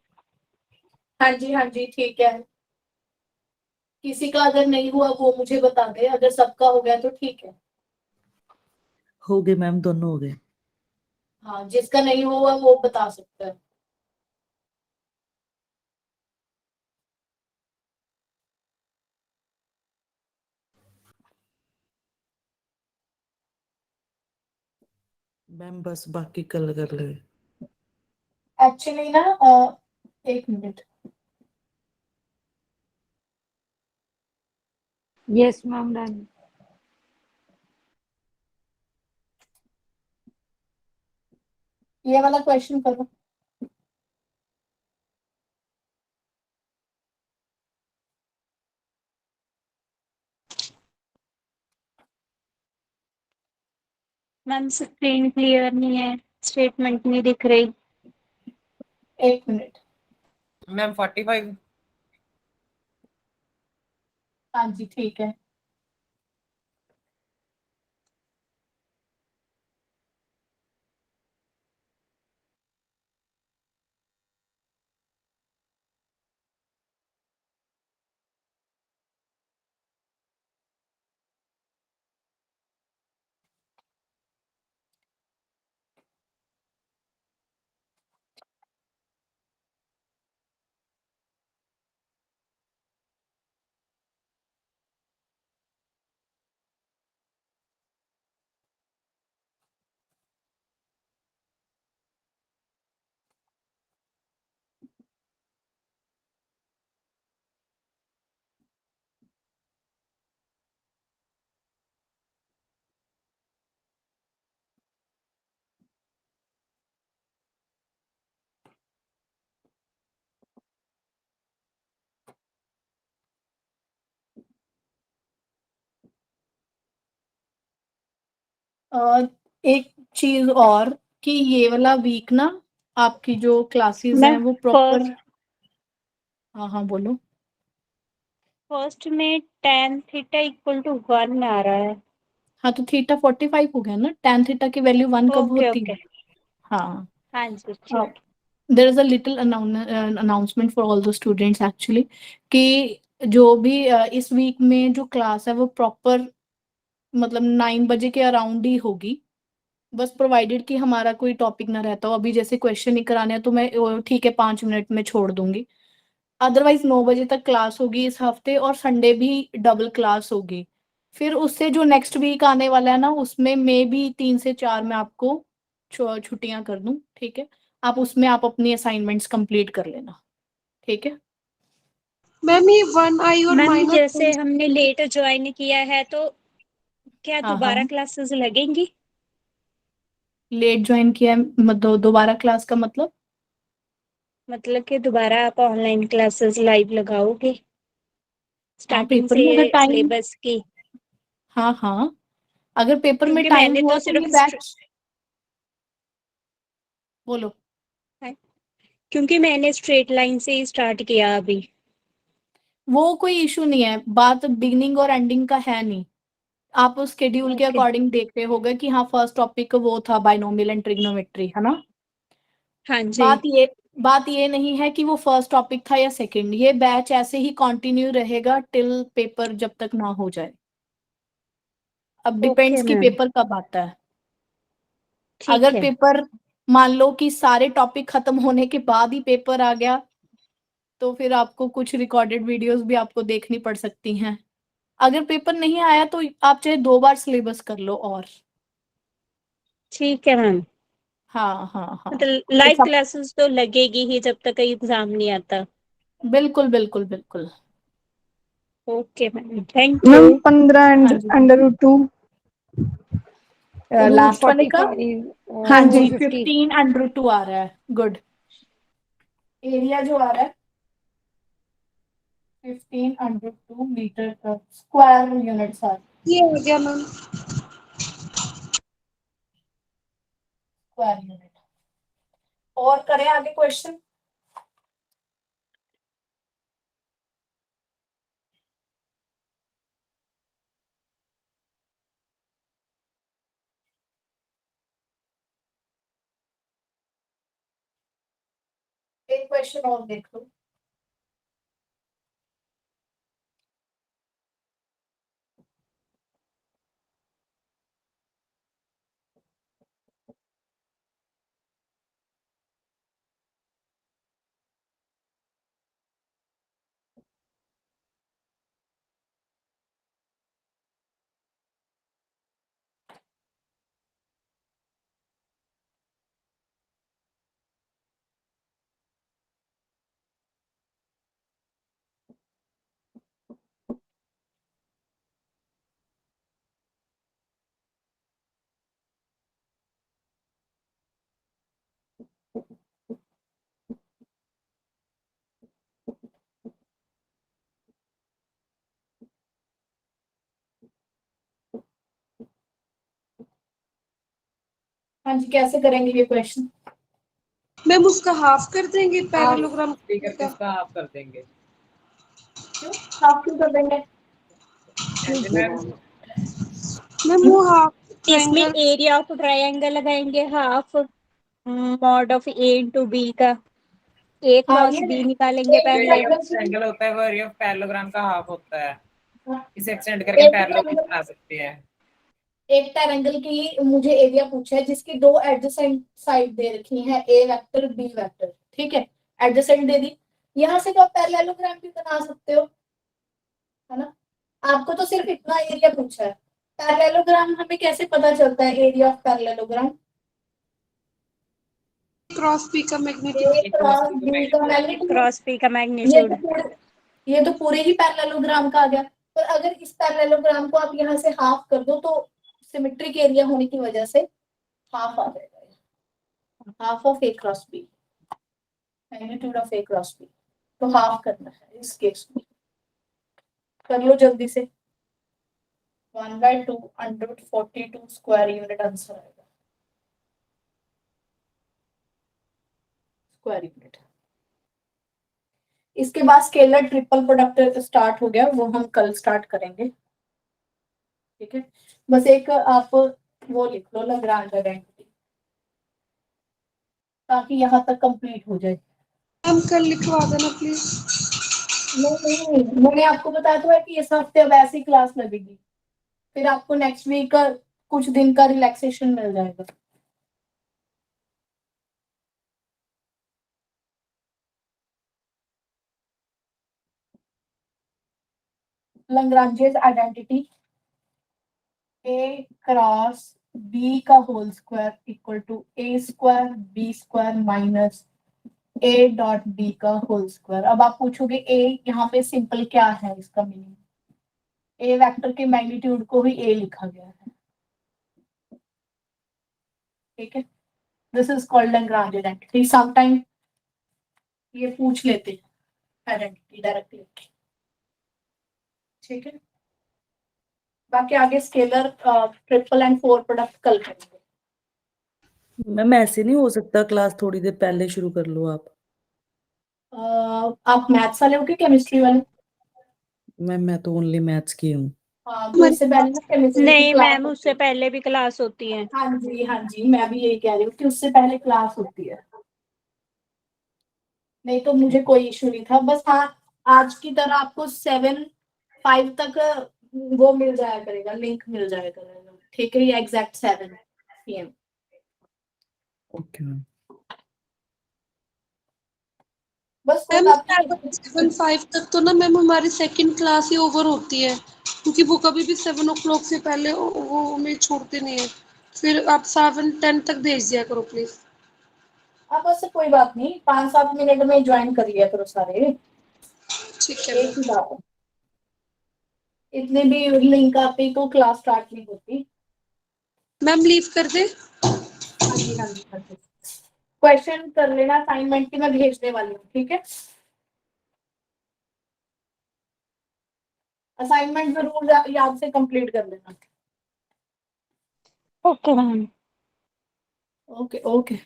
हाँ जी ठीक है। किसी का अगर नहीं हुआ वो मुझे बता दे, अगर सबका हो गया तो ठीक है। हो गए मैम, दोनों हो गए। हाँ जिसका नहीं हुआ वो बता सकता है। मैम बस बाकी कल कर ले। एक्चुअली ना एक मिनट। Yes ma'am, done. ये वाला क्वेश्चन करो। मैम स्क्रीन क्लियर नहीं है, स्टेटमेंट नहीं दिख रही। एक मिनट। मैम 45। हाँ जी ठीक है। एक चीज और कि ये वाला वीक ना आपकी जो क्लासेस हैं मैम वो प्रॉपर। हाँ हाँ बोलो। फर्स्ट में tan थीटा इक्वल टू 1 आ रहा है। हाँ तो थीटा 45 हो गया ना, tan थीटा की वैल्यू 1 कब ओके होती ओके। है? हाँ। हाँ जी ठीक। There is a little announcement for all the students actually कि जो भी इस वीक में जो क्लास है वो प्रॉपर मतलब 9 बजे के अराउंड ही होगी। बस प्रोवाइडेड कि हमारा कोई टॉपिक ना रहता हो, अभी जैसे क्वेश्चन नहीं कराने हैं तो मैं ठीक है 5 मिनट में छोड़ दूंगी। अदरवाइज 9 बजे तक क्लास होगी इस हफ्ते, और संडे भी डबल क्लास होगी। फिर उससे जो नेक्स्ट वीक आने वाला है ना उसमें मे भी 3 से 4 में आपको छुट्टियां कर दूं, ठीक है। आप उसमें आप अपनी असाइनमेंट्स कंप्लीट कर लेना, ठीक है। मैम ये 1i और मैम जैसे -1। हमने लेट ज्वाइन किया है तो क्या हाँ दोबारा हाँ। क्लासेस लगेंगी? लेट ज्वाइन किया है मतलब दोबारा क्लास का मतलब? मतलब कि दोबारा आप ऑनलाइन क्लासेस लाइव लगाओगे हाँ स्टार्टिंग पेपर से में अगर टाइम। सिलेबस की? हाँ हाँ। अगर पेपर में क्योंकि टाइम मैंने हुआ तो तो ये सिर्फ बैच। बोलो। क्योंकि मैंने स्ट्रेट लाइन से ही स्टार्ट किया अभी। वो कोई इशू नहीं है, बात बिगनिंग और एंडिंग का है नहीं। आप उस शेड्यूल के ओके। अकॉर्डिंग देख रहे होगे कि हाँ फर्स्ट टॉपिक वो था बाइनोमियल एंड ट्रिग्नोमेट्री, है ना। हाँ जी। बात ये नहीं है कि वो फर्स्ट टॉपिक था या सेकंड, ये बैच ऐसे ही कंटिन्यू रहेगा टिल पेपर जब तक ना हो जाए। अब ओके डिपेंड्स कि मैम। पेपर कब आता है। ठीक अगर है। पेपर मान लो कि सारे टॉपिक खत्म होने के बाद ही पेपर आ गया तो फिर आपको कुछ रिकॉर्डेड वीडियोस भी आपको देखनी पड़ सकती हैं। अगर पेपर नहीं आया तो आप चाहे 2 बार सिलेबस कर लो और। ठीक है मैम। हाँ हाँ हाँ मतलब लाइव क्लासेस तो लगेगी ही जब तक एग्जाम नहीं आता। बिल्कुल बिल्कुल बिल्कुल। Okay ma'am, thank ma'am you. 15 हाँ एंड जी √2। लास्ट वाले का। 45 हाँ जी 450। 15 √2 आ रहा है। गुड। एरिया जो आ रहा है 15 √2 मीटर पर स्क्वायर यूनिट्स आ रहे हैं। ये हो गया मैम। Square unit. और करें आगे क्वेश्चन। एक क्वेश्चन और देख लो। हाँ जी कैसे करेंगे ये क्वेश्चन। मैम उसका हाफ कर देंगे पैरेललोग्राम ठीक है, का। इसका आप कर देंगे। क्यों हाफ क्यों कर देंगे। कैसे मैम? मैम वो हाफ इसमें ट्रायंगल एरिया ऑफ ट्रायंगल लगाएंगे half mod of A into B का। ए हाँ क्रॉस ये बी निकालेंगे एक जो पहले। एरिया ऑफ ट्रायंगल की ट्रायंगल होता है वो एरिया ऑफ पैरेललोग्राम का हाफ होता है। हाँ, इसे एक्सटेंड करके एक पैरेललोग्राम ट्रायंगल बना सकते हैं। एक ट्रायंगल की मुझे एरिया पूछा है जिसकी 2 एडजेसेंट साइड दे रखी हैं ए वेक्टर बी वेक्टर। ठीक है एडजेसेंट दे दी। यहाँ से तो आप पैरेललोग्राम भी बना सकते हो है ना। आपको तो सिर्फ इतना एरिया पूछा है। पैरेललोग्राम हमें कैसे पता चलता है area of parallelogram. Cross B का ए मैग्नीट्यूड। क्रॉस बी का मैग्नीट्यूड। क्रॉस बी का ये मैग्नीट्यूड। तो पूरे ये तो पूरे ही पैरेललोग्राम का आ गया। पर अगर इस पैरेललोग्राम को आप यहाँ से हाफ कर दो तो सिमेट्रिक एरिया होने की वजह से हाफ आ जाएगा। Half of A cross B magnitude of A cross B. तो हाफ करना है इस केस में। कर लो जल्दी से। 1/2 √42 स्क्वायर यूनिट आंसर आएगा। Square unit. इसके बाद स्केलर ट्रिपल प्रोडक्ट स्टार्ट हो गया वो हम कल स्टार्ट करेंगे। ठीक है बस एक आप वो लिख लो लाग्रांज आइडेंटिटी ताकि यहाँ तक कंप्लीट हो जाए। मैम कल लिखवा देना प्लीज। नहीं नहीं मैंने आपको बताया तो है कि इस हफ्ते अब ऐसी क्लास लगेगी। फिर आपको नेक्स्ट वीक का कुछ दिन का रिलैक्सेशन मिल जाएगा। Lagrange's identity A cross B का whole square equal to A square B square minus A dot B का होल स्क्वायर। अब आप पूछोगे ए यहाँ पे सिंपल क्या है इसका मीनिंग। ए वेक्टर के मैग्नीट्यूड को ही ए लिखा गया है। ठीक है this is called Lagrange identity. Sometime ये पूछ लेते हैं आइडेंटिटी डायरेक्टली। ठीक है बाकी आगे स्केलर ट्रिपल एंड 4 प्रोडक्ट कल करेंगे। मैम ऐसे नहीं हो सकता, क्लास थोड़ी देर पहले शुरू कर लो आप। आप मैथ्स वाले हो कि केमिस्ट्री वाले। मैम मैं तो ओनली मैथ्स की हूँ। हाँ तो इससे पहले ना केमिस्ट्री की नहीं क्लास मैम, होती उससे है। पहले भी क्लास होती है। हाँ जी मैं भी यही कह रही हूँ कि उससे पहले क्लास होती है। नहीं तो मुझे कोई इशू नहीं था बस हाँ आज की तरह आपको 7-5 तक वो मिल जाया करेगा लिंक मिल जाया करेगा। ठीक है ये एग्जैक्ट 7 PM। Okay ma'am. बस कोई मैम बात नहीं। 7:05 तक तो ना मैम हमारी सेकंड क्लास ही ओवर होती है, क्योंकि वो कभी भी 7 o'clock से पहले वो हमें छोड़ते नहीं है। फिर आप 7:10 तक भेज दिया करो प्लीज। आप बस कोई बात नहीं, 5-7 मिनट में ज्वाइन कर लिया करो सारे, ठीक है एक ही बात है। इतने भी लिंक आते तो क्लास स्टार्ट नहीं होती। मैम लीव कर दे। हाँ जी हाँ जी हाँ जी। क्वेश्चन कर लेना असाइनमेंट की, मैं भेजने वाली हूँ, ठीक है। असाइनमेंट जरूर याद से कंप्लीट कर लेना। Okay ma'am. Okay okay.